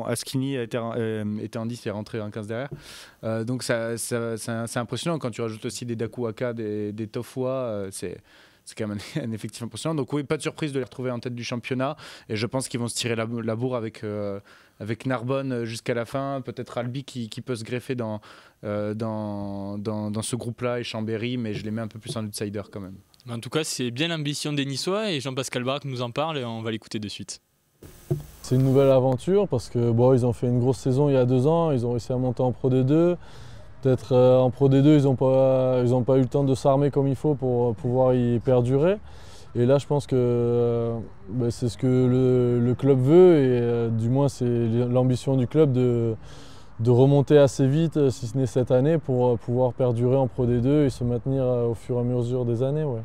Askini était en 10 et est rentré en 15 derrière. Donc c'est impressionnant quand tu rajoutes aussi des Dakuaka, des Tofua. C'est quand même un effectif impressionnant. Donc oui, pas de surprise de les retrouver en tête du championnat. Et je pense qu'ils vont se tirer la bourre avec Narbonne jusqu'à la fin. Peut-être Albi qui peut se greffer dans ce groupe-là, et Chambéry, mais je les mets un peu plus en outsider quand même. En tout cas, c'est bien l'ambition des Niçois, et Jean-Pascal Barak nous en parle et on va l'écouter de suite. C'est une nouvelle aventure parce que ils ont fait une grosse saison il y a 2 ans. Ils ont réussi à monter en Pro D2. Peut-être en Pro D2, ils n'ont pas eu le temps de s'armer comme il faut pour pouvoir y perdurer. Et là, je pense que c'est ce que le club veut, et du moins c'est l'ambition du club de remonter assez vite, si ce n'est cette année, pour pouvoir perdurer en Pro D2 et se maintenir au fur et à mesure des années. Ouais.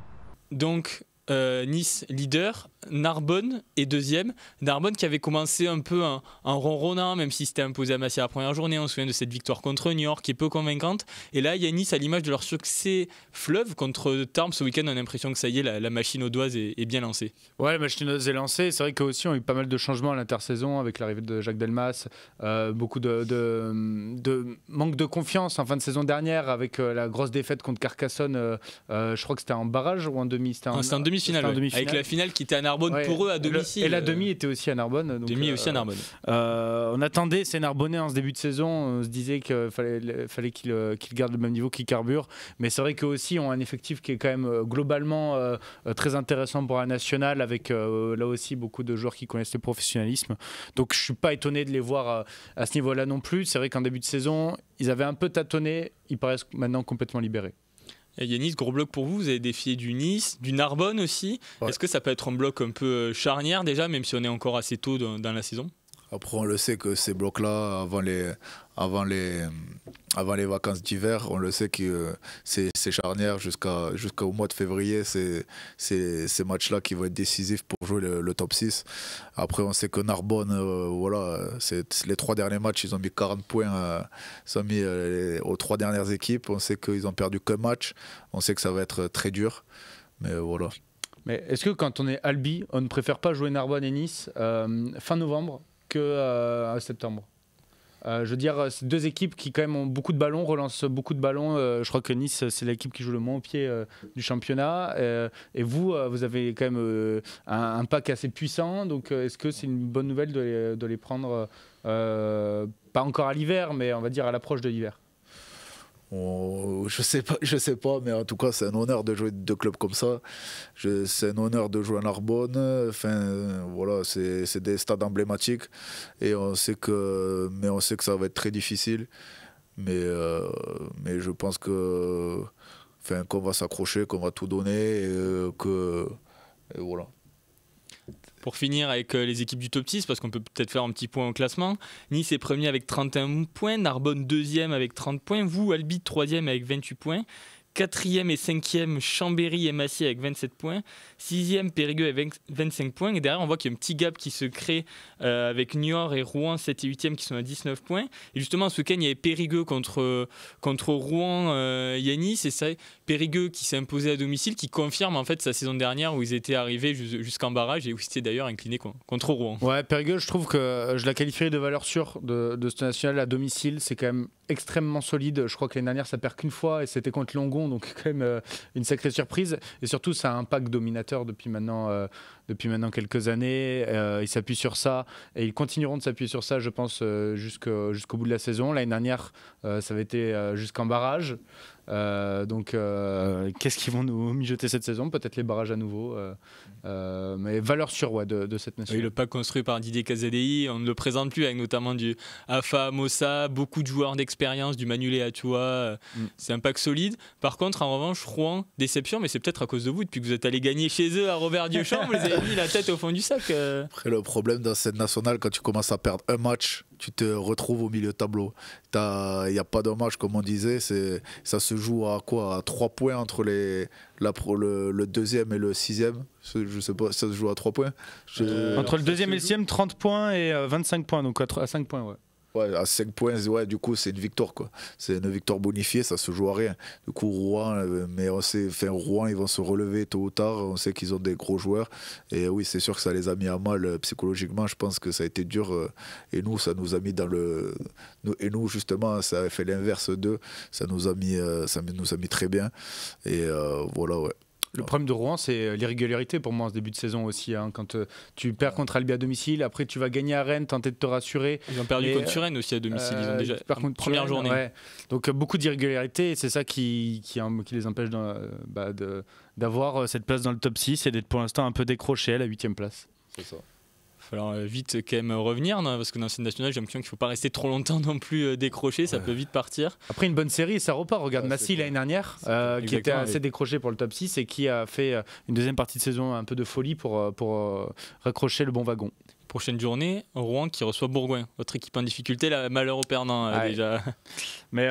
Donc, Nice leader, Narbonne est 2e. Narbonne qui avait commencé un peu en ronronnant, même si c'était imposé à Massy la première journée. On se souvient de cette victoire contre Niort qui est peu convaincante. Et là, il y a Nice à l'image de leur succès fleuve contre Tarbes ce week-end. On a l'impression que ça y est, la machine audoise est bien lancée. Ouais, la machine audoise est lancée. C'est vrai qu'aussi on a eu pas mal de changements à l'intersaison avec l'arrivée de Jacques Delmas. Beaucoup de manque de confiance en fin de saison dernière avec la grosse défaite contre Carcassonne. Je crois que c'était en barrage ou en demi. C'était en demi-finale. Avec la finale qui était à Narbonne pour eux à domicile. Et la demi était aussi à Narbonne. Donc, demi aussi à Narbonne. On attendait ces Narbonnais en ce début de saison. On se disait qu'il fallait qu'ils gardent le même niveau, qu'ils carburent. Mais c'est vrai qu'eux aussi ont un effectif qui est quand même globalement très intéressant pour la nationale, avec là aussi beaucoup de joueurs qui connaissent le professionnalisme. Donc je ne suis pas étonné de les voir à ce niveau-là non plus. C'est vrai qu'en début de saison, ils avaient un peu tâtonné. Ils paraissent maintenant complètement libérés. Yanis, gros bloc pour vous, vous avez défié du Nice, du Narbonne aussi. Ouais. Est-ce que ça peut être un bloc un peu charnière déjà, même si on est encore assez tôt dans la saison? Après, on le sait que ces blocs-là, avant les vacances d'hiver, on le sait que c'est charnière jusqu'au mois de février. C'est ces matchs-là qui vont être décisifs pour jouer le top 6. Après, on sait que Narbonne, les 3 derniers matchs, ils ont mis 40 points aux 3 dernières équipes. On sait qu'ils ont perdu qu'un match. On sait que ça va être très dur. Mais voilà. Mais est-ce que quand on est Albi, on ne préfère pas jouer Narbonne et Nice fin novembre que septembre? Je veux dire, c'est 2 équipes qui quand même ont beaucoup de ballons, relancent beaucoup de ballons. Je crois que Nice, c'est l'équipe qui joue le moins au pied du championnat. Et vous avez quand même un pack assez puissant. Donc est-ce que c'est une bonne nouvelle de les prendre, pas encore à l'hiver, mais on va dire à l'approche de l'hiver? Je sais pas, mais en tout cas, c'est un honneur de jouer 2 clubs comme ça. C'est un honneur de jouer à Narbonne. Enfin, voilà, c'est des stades emblématiques, et on sait que ça va être très difficile. Mais je pense qu'on va s'accrocher, qu'on va tout donner, et voilà. Pour finir avec les équipes du top 6, parce qu'on peut peut-être faire un petit point au classement. Nice est premier avec 31 points, Narbonne 2e avec 30 points, vous, Albi, 3e avec 28 points. 4e et 5e, Chambéry et Massy avec 27 points. 6e, Périgueux avec 25 points. Et derrière, on voit qu'il y a un petit gap qui se crée avec Niort et Rouen, 7 et 8e, qui sont à 19 points. Et justement, ce week-end, il y avait Périgueux contre Rouen, Yanis. Et ça, Périgueux qui s'est imposé à domicile, qui confirme en fait sa saison dernière où ils étaient arrivés jusqu'en barrage et où ils s'étaient d'ailleurs inclinés contre Rouen. Ouais, Périgueux, je trouve que je la qualifierais de valeur sûre de ce national à domicile. C'est quand même extrêmement solide. Je crois que l'année dernière, ça perd qu'une fois et c'était contre Langon, donc quand même une sacrée surprise. Et surtout, ça a un pack dominateur depuis maintenant quelques années. Ils s'appuient sur ça et ils continueront de s'appuyer sur ça, je pense, jusqu'au bout de la saison. L'année dernière, ça avait été jusqu'en barrage. Donc, qu'est-ce qu'ils vont nous mijoter cette saison? Peut-être les barrages à nouveau. Mais valeur sûre de cette nation. Oui, le pack construit par Didier Kazadei, on ne le présente plus avec notamment du Afa Mossa, beaucoup de joueurs d'expérience, du Manulé Atua. C'est un pack solide. Par contre, en revanche, Rouen, déception, mais c'est peut-être à cause de vous. Depuis que vous êtes allé gagner chez eux à Robert-Dieuchamp, vous les avez mis la tête au fond du sac. Après, le problème dans cette nationale, quand tu commences à perdre un match, tu te retrouves au milieu de tableau. Il n'y a pas de match, comme on disait. Ça se joue à quoi? À 3 points entre le 2e et le 6e. Je sais pas, ça se joue à 3 points. Entre le 2e et le 6e, 30 points et 25 points. Donc à 5 points, ouais. Ouais, à 5 points, ouais, du coup, c'est une victoire, quoi. C'est une victoire bonifiée, ça se joue à rien. Du coup, Rouen, Rouen, ils vont se relever tôt ou tard. On sait qu'ils ont des gros joueurs. Et oui, c'est sûr que ça les a mis à mal psychologiquement. Je pense que ça a été dur. Et nous, ça nous a mis Et nous, justement, ça a fait l'inverse d'eux. Ça nous a mis très bien. Et voilà, ouais. Le problème de Rouen, c'est l'irrégularité pour moi en ce début de saison aussi. Quand tu perds contre Albi à domicile, après tu vas gagner à Rennes, tenter de te rassurer. Ils ont perdu contre Suresnes aussi à domicile. Ils ont déjà première journée. Ouais. Donc beaucoup d'irrégularité et c'est ça qui les empêche d'avoir cette place dans le top 6 et d'être pour l'instant un peu décroché à la 8e place. C'est ça. Il va falloir vite quand même revenir, non, parce que dans cette nationale, j'ai l'impression qu'il ne faut pas rester trop longtemps non plus décroché, ça peut vite partir. Après une bonne série, ça repart. Regarde Massy l'année dernière, qui était assez décroché pour le top 6 et qui a fait une deuxième partie de saison un peu de folie pour raccrocher le bon wagon. Prochaine journée, Rouen qui reçoit Bourgoin, votre équipe en difficulté, là, malheur au perdant déjà. Mais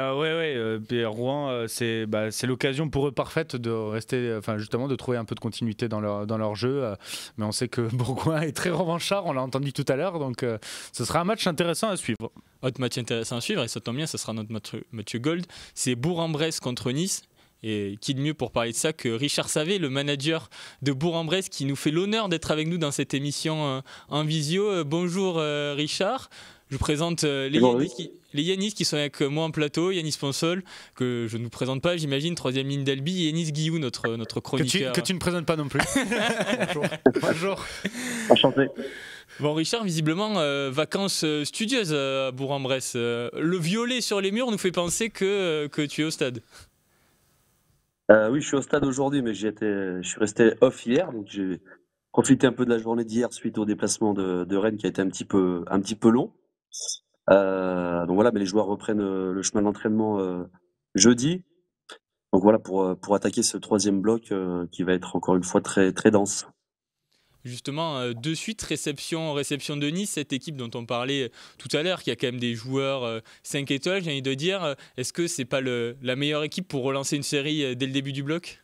Rouen, c'est l'occasion pour eux parfaite de rester, justement de trouver un peu de continuité dans leur jeu. Mais on sait que Bourgoin est très revanchard, on l'a entendu tout à l'heure, donc ce sera un match intéressant à suivre. Autre match intéressant à suivre, et ça tombe bien, ce sera notre match Gold, c'est Bourg-en-Bresse contre Nice. Et qui de mieux pour parler de ça que Richard Savé, le manager de Bourg-en-Bresse, qui nous fait l'honneur d'être avec nous dans cette émission en visio. Bonjour Richard, je vous présente les Yanis qui sont avec moi en plateau. Yanis Ponsol, que je ne vous présente pas, j'imagine, 3e ligne d'Albi, et Yanis Guillou, notre chroniqueur. Que tu ne présentes pas non plus. Bonjour. Enchanté. Bon Richard, visiblement, vacances studieuses à Bourg-en-Bresse. Le violet sur les murs nous fait penser que tu es au stade. Oui, je suis au stade aujourd'hui, mais je suis resté off hier, donc j'ai profité un peu de la journée d'hier suite au déplacement de Rennes qui a été un petit peu long. Donc voilà, mais les joueurs reprennent le chemin d'entraînement jeudi. Donc voilà pour attaquer ce 3e bloc qui va être encore une fois très très dense. Justement, de suite, réception de Nice, cette équipe dont on parlait tout à l'heure, qui a quand même des joueurs 5 étoiles, j'ai envie de dire, est-ce que c'est pas la meilleure équipe pour relancer une série dès le début du bloc?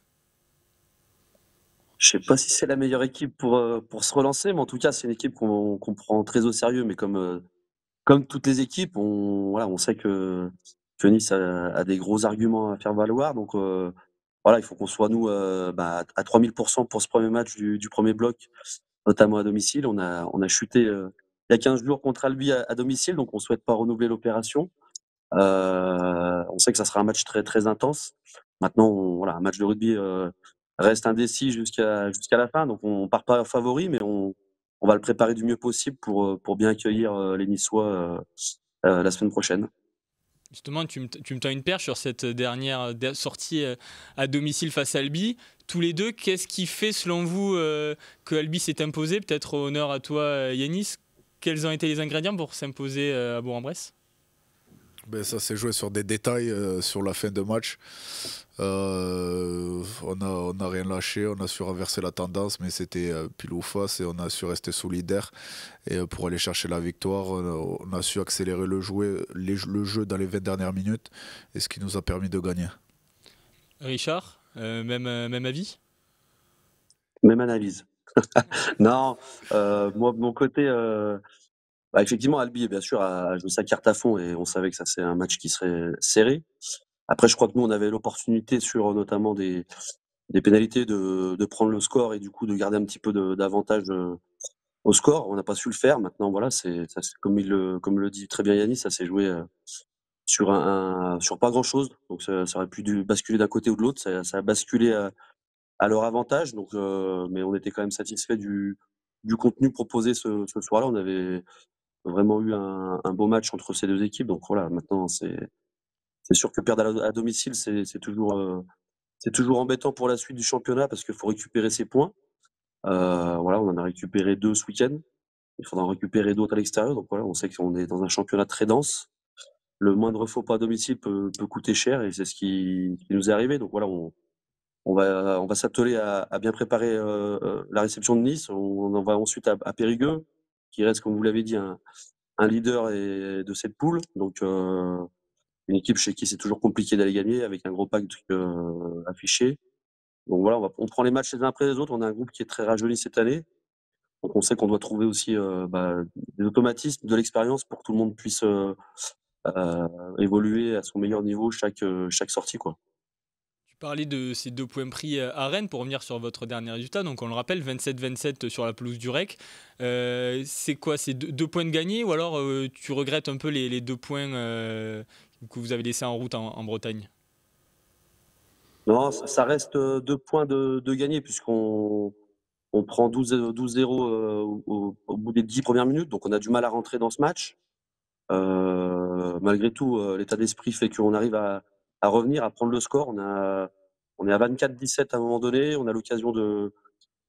Je sais pas si c'est la meilleure équipe pour se relancer, mais en tout cas, c'est une équipe qu'on prend très au sérieux, mais comme toutes les équipes, on sait que Nice a des gros arguments à faire valoir, donc voilà, il faut qu'on soit, nous, à 3000% pour ce premier match du premier bloc, notamment à domicile. On a chuté il y a 15 jours contre Albi à domicile, donc on ne souhaite pas renouveler l'opération. On sait que ça sera un match très, très intense. Maintenant, un match de rugby reste indécis jusqu'à la fin, donc on ne part pas favori, mais on va le préparer du mieux possible pour bien accueillir les Niçois la semaine prochaine. Justement, tu me tends une perche sur cette dernière sortie à domicile face à Albi. Tous les deux, qu'est-ce qui fait, selon vous, que Albi s'est imposé? Peut-être honneur à toi, Yanis. Quels ont été les ingrédients pour s'imposer à Bourg-en-Bresse? Ça s'est joué sur des détails sur la fin de match. On a rien lâché, on a su renverser la tendance, mais c'était pile ou face et on a su rester solidaire. Et pour aller chercher la victoire, on a su accélérer le jeu dans les 20 dernières minutes, et ce qui nous a permis de gagner. Richard, même avis? Même analyse. Non, moi de mon côté, effectivement Albi bien sûr a joué sa carte à fond et on savait que ça c'est un match qui serait serré. Après je crois que nous on avait l'opportunité sur notamment des pénalités de prendre le score et du coup de garder un petit peu d'avantage, au score. On n'a pas su le faire. Maintenant voilà, c'est comme le dit très bien Yannis, ça s'est joué, sur pas grand-chose. Donc ça aurait pu basculer d'un côté ou de l'autre. Ça a basculé à leur avantage. Donc, mais on était quand même satisfait du contenu proposé ce soir-là. On avait vraiment eu un beau match entre ces 2 équipes. Donc voilà, maintenant c'est sûr que perdre à domicile, c'est toujours embêtant pour la suite du championnat parce qu'il faut récupérer ses points. Voilà, on en a récupéré 2 ce week-end. Il faudra en récupérer d'autres à l'extérieur. Donc voilà, on sait qu'on est dans un championnat très dense. Le moindre faux pas à domicile peut coûter cher et c'est ce qui nous est arrivé. Donc voilà, on va s'atteler à bien préparer la réception de Nice. On en va ensuite à Périgueux, qui reste, comme vous l'avez dit, un leader de cette poule. Donc une équipe chez qui c'est toujours compliqué d'aller gagner, avec un gros pack affiché. Donc voilà, on prend les matchs les uns après les autres. On a un groupe qui est très rajeuni cette année. Donc on sait qu'on doit trouver aussi des automatismes, de l'expérience pour que tout le monde puisse évoluer à son meilleur niveau chaque sortie, quoi. Tu parlais de ces 2 points pris à Rennes pour revenir sur votre dernier résultat. Donc on le rappelle, 27-27 sur la pelouse du REC. C'est quoi? C'est 2 points de gagnés ou alors tu regrettes un peu les 2 points que vous avez laissés en route en Bretagne? Non, ça reste 2 points de gagnés puisqu'on prend 12-0 au bout des 10 premières minutes. Donc on a du mal à rentrer dans ce match. Malgré tout, l'état d'esprit fait qu'on arrive à revenir, à prendre le score. On est à 24-17 à un moment donné. On a l'occasion de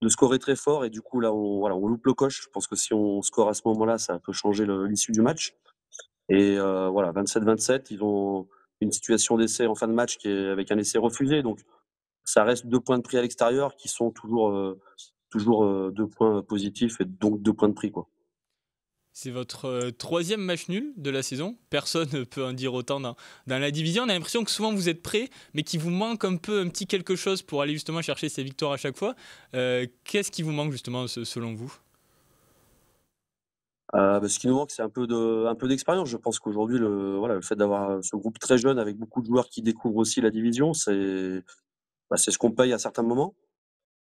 scorer très fort et du coup là on loupe le coche. Je pense que si on score à ce moment-là, ça peut changer l'issue du match. Et voilà, 27-27, ils ont une situation d'essai en fin de match qui est avec un essai refusé. Donc ça reste 2 points de prix à l'extérieur qui sont toujours 2 points positifs et donc 2 points de prix, quoi. C'est votre 3e match nul de la saison. Personne ne peut en dire autant dans la division. On a l'impression que souvent vous êtes prêts, mais qu'il vous manque un petit quelque chose pour aller justement chercher ces victoires à chaque fois. Qu'est-ce qui vous manque justement selon vous? Ce qui nous manque, c'est un peu d'expérience. Je pense qu'aujourd'hui, le fait d'avoir ce groupe très jeune avec beaucoup de joueurs qui découvrent aussi la division, c'est ce qu'on paye à certains moments.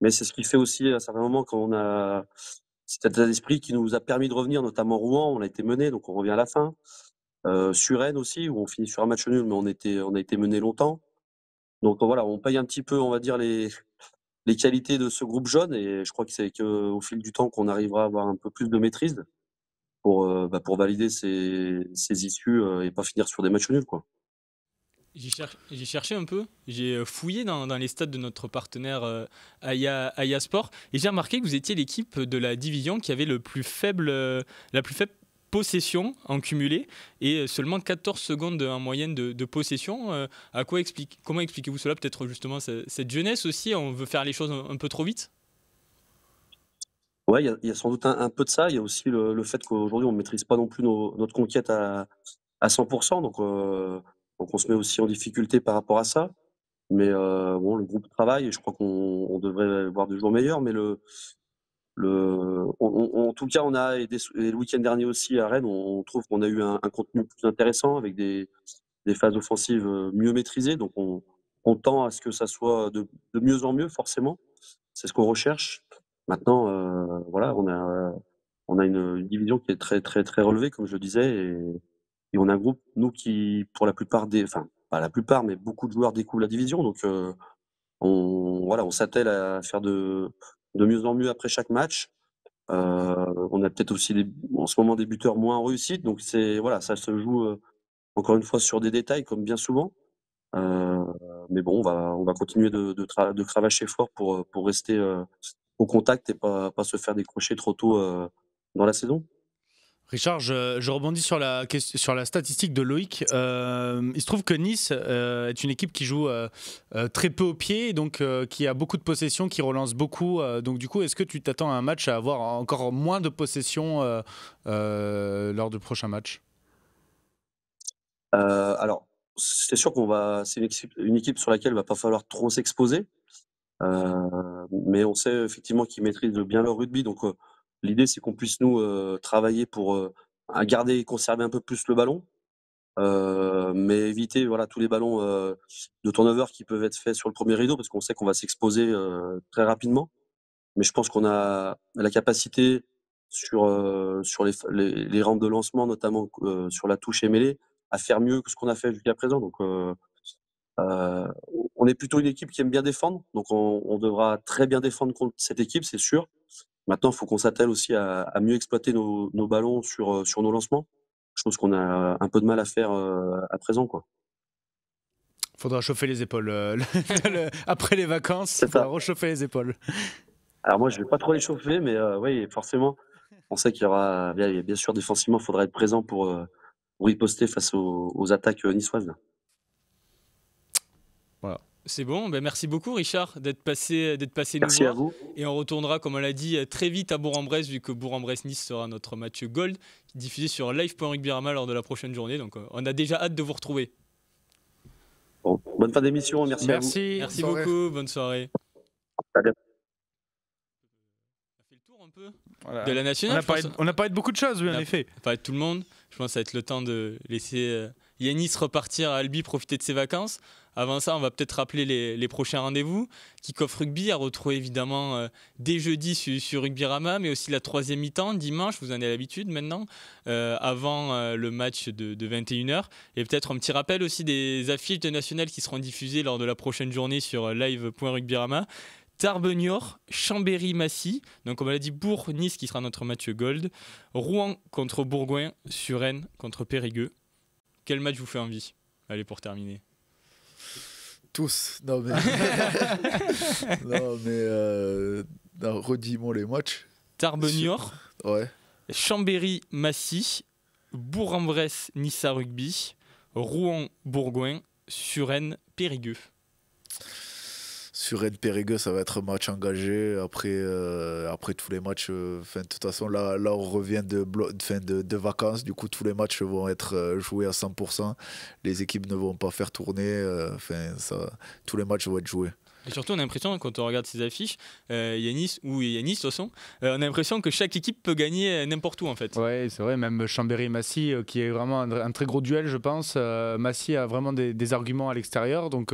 Mais c'est ce qui fait aussi à certains moments quand on a cet état d'esprit qui nous a permis de revenir, notamment Rouen, on a été mené, donc on revient à la fin. Sur Rennes aussi, où on finit sur un match nul, mais on a été mené longtemps. Donc voilà, on paye un petit peu, on va dire, les qualités de ce groupe jeune et je crois que c'est qu'au fil du temps qu'on arrivera à avoir un peu plus de maîtrise pour valider ces issues et pas finir sur des matchs nuls, quoi. J'ai cherché un peu, j'ai fouillé dans les stats de notre partenaire Aya Sport et j'ai remarqué que vous étiez l'équipe de la division qui avait la plus faible possession en cumulé et seulement 14 secondes en moyenne de possession. Comment expliquez-vous cela? Peut-être justement cette jeunesse aussi, on veut faire les choses un peu trop vite? Ouais, il y a sans doute un peu de ça. Il y a aussi le fait qu'aujourd'hui on ne maîtrise pas non plus notre conquête à 100%. Donc on se met aussi en difficulté par rapport à ça. Mais bon, le groupe travaille et je crois qu'on devrait voir des jours meilleurs. Mais en tout cas, on a et le week-end dernier aussi à Rennes, on trouve qu'on a eu un contenu plus intéressant avec des phases offensives mieux maîtrisées. Donc on tend à ce que ça soit de mieux en mieux, forcément. C'est ce qu'on recherche. Maintenant, voilà, on a une division qui est très, très, très relevée, comme je le disais, et on a un groupe, nous, qui, pour la plupart enfin, pas la plupart, mais beaucoup de joueurs découvrent la division. Donc, on s'attelle à faire de mieux en mieux après chaque match. On a peut-être aussi en ce moment des buteurs moins en réussite. Donc, voilà, ça se joue encore une fois sur des détails, comme bien souvent. Mais bon, on va continuer de cravacher fort pour rester au contact et pas se faire décrocher trop tôt dans la saison. Richard, je rebondis sur la statistique de Loïc. Il se trouve que Nice est une équipe qui joue très peu au pied, donc qui a beaucoup de possession, qui relance beaucoup. Donc du coup, est-ce que tu t'attends à un match à avoir encore moins de possession lors du prochain match? Alors, c'est sûr c'est une équipe sur laquelle il va pas falloir trop s'exposer. Mais on sait effectivement qu'ils maîtrisent bien leur rugby. Donc, l'idée, c'est qu'on puisse nous travailler pour à garder et conserver un peu plus le ballon, mais éviter tous les ballons de turnover qui peuvent être faits sur le premier rideau, parce qu'on sait qu'on va s'exposer très rapidement. Mais je pense qu'on a la capacité sur les rampes de lancement, notamment sur la touche et mêlée, à faire mieux que ce qu'on a fait jusqu'à présent. Donc, on est plutôt une équipe qui aime bien défendre, donc on devra très bien défendre contre cette équipe, c'est sûr. Maintenant, il faut qu'on s'attelle aussi à mieux exploiter nos ballons sur nos lancements. Je pense qu'on a un peu de mal à faire à présent, quoi. Faudra chauffer les épaules. Après les vacances, il faudra réchauffer les épaules. Alors moi, je vais pas trop les chauffer, mais oui, forcément, on sait qu'il y aura, bien sûr, défensivement, il faudra être présent pour riposter face aux attaques niçoises. Là. Voilà. C'est bon, merci beaucoup Richard d'être passé Merci nous voir. à vous. Et on retournera, comme on l'a dit, très vite à Bourg-en-Bresse, vu que Bourg-en-Bresse-Nice sera notre match Gold, diffusé sur live.rugbyrama lors de la prochaine journée. Donc on a déjà hâte de vous retrouver. Bon, bonne fin d'émission, merci à vous. Merci beaucoup, bonne soirée. À bientôt. On a fait le tour un peu Voilà. de la nationale. On a parlé de beaucoup de choses, oui, en effet. On a parlé de tout le monde. Je pense que ça va être le temps de laisser Yanis repartir à Albi, profiter de ses vacances. Avant ça, on va peut-être rappeler les prochains rendez-vous. Kick-off rugby à retrouver évidemment dès jeudi sur Rugbyrama, mais aussi la 3e mi-temps, dimanche, vous en avez l'habitude maintenant, avant le match de 21h. Et peut-être un petit rappel aussi des affiches de national qui seront diffusées lors de la prochaine journée sur live.rugbyrama. Tarbes-Niort, Chambéry-Massy, donc on l'a dit Bourg-Nice qui sera notre match Gold, Rouen contre Bourgoin, Suresnes contre Périgueux. Quel match vous fait envie? Allez, pour terminer. Tous. Non mais, redis-moi les matchs. Tarbes-Niort, ouais. Chambéry-Massy, Bourg-en-Bresse, Nissa Rugby, Rouen-Bourgoin, Suresnes-Périgueux. Sur Rennes Périgueux, ça va être un match engagé. Après tous les matchs, de toute façon, là on revient de vacances. Du coup, tous les matchs vont être joués à 100%. Les équipes ne vont pas faire tourner. Tous les matchs vont être joués. Et surtout, on a l'impression, quand on regarde ces affiches, Yanis, de toute façon, on a l'impression que chaque équipe peut gagner n'importe où, en fait. Oui, c'est vrai, même Chambéry-Massy, qui est vraiment un très gros duel, je pense. Massy a vraiment des arguments à l'extérieur, donc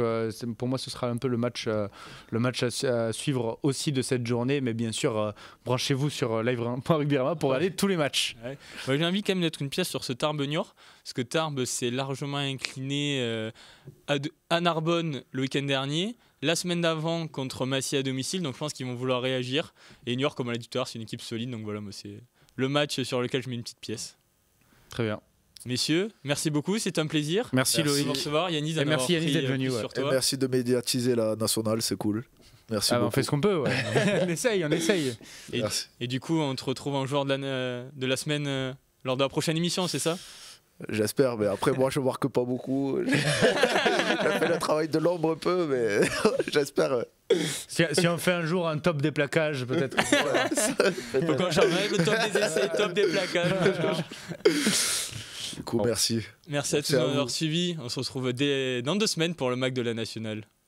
pour moi, ce sera un peu le match à suivre aussi de cette journée, mais bien sûr, branchez-vous sur live.rugbyrama pour aller tous les matchs. Ouais. Moi, j'ai envie quand même d'être une pièce sur ce Tarbes-Niort, parce que Tarbes s'est largement incliné à Narbonne le week-end dernier. La semaine d'avant contre Massy à domicile, donc je pense qu'ils vont vouloir réagir. Et Niort, comme on l'a dit tout à l'heure, c'est une équipe solide, donc voilà, moi, c'est le match sur lequel je mets une petite pièce. Très bien. Messieurs, merci beaucoup, c'est un plaisir. Merci Loïc. De vous recevoir, Yanis, merci Yanis d'être venu. Sur toi. Et merci de médiatiser la nationale, c'est cool. Merci beaucoup. On fait ce qu'on peut, ouais. on essaye. Et du coup, on te retrouve en joueur de la semaine lors de la prochaine émission, c'est ça? J'espère, mais après moi je marque pas beaucoup. J'ai fait le travail de l'ombre un peu, mais j'espère. Si on fait un jour un top des plaquages, peut-être. Faut qu'on change le top des essais, top des plaquages. Du coup, merci. Merci à tous d'avoir suivi. On se retrouve dans 2 semaines pour le MAC de la Nationale.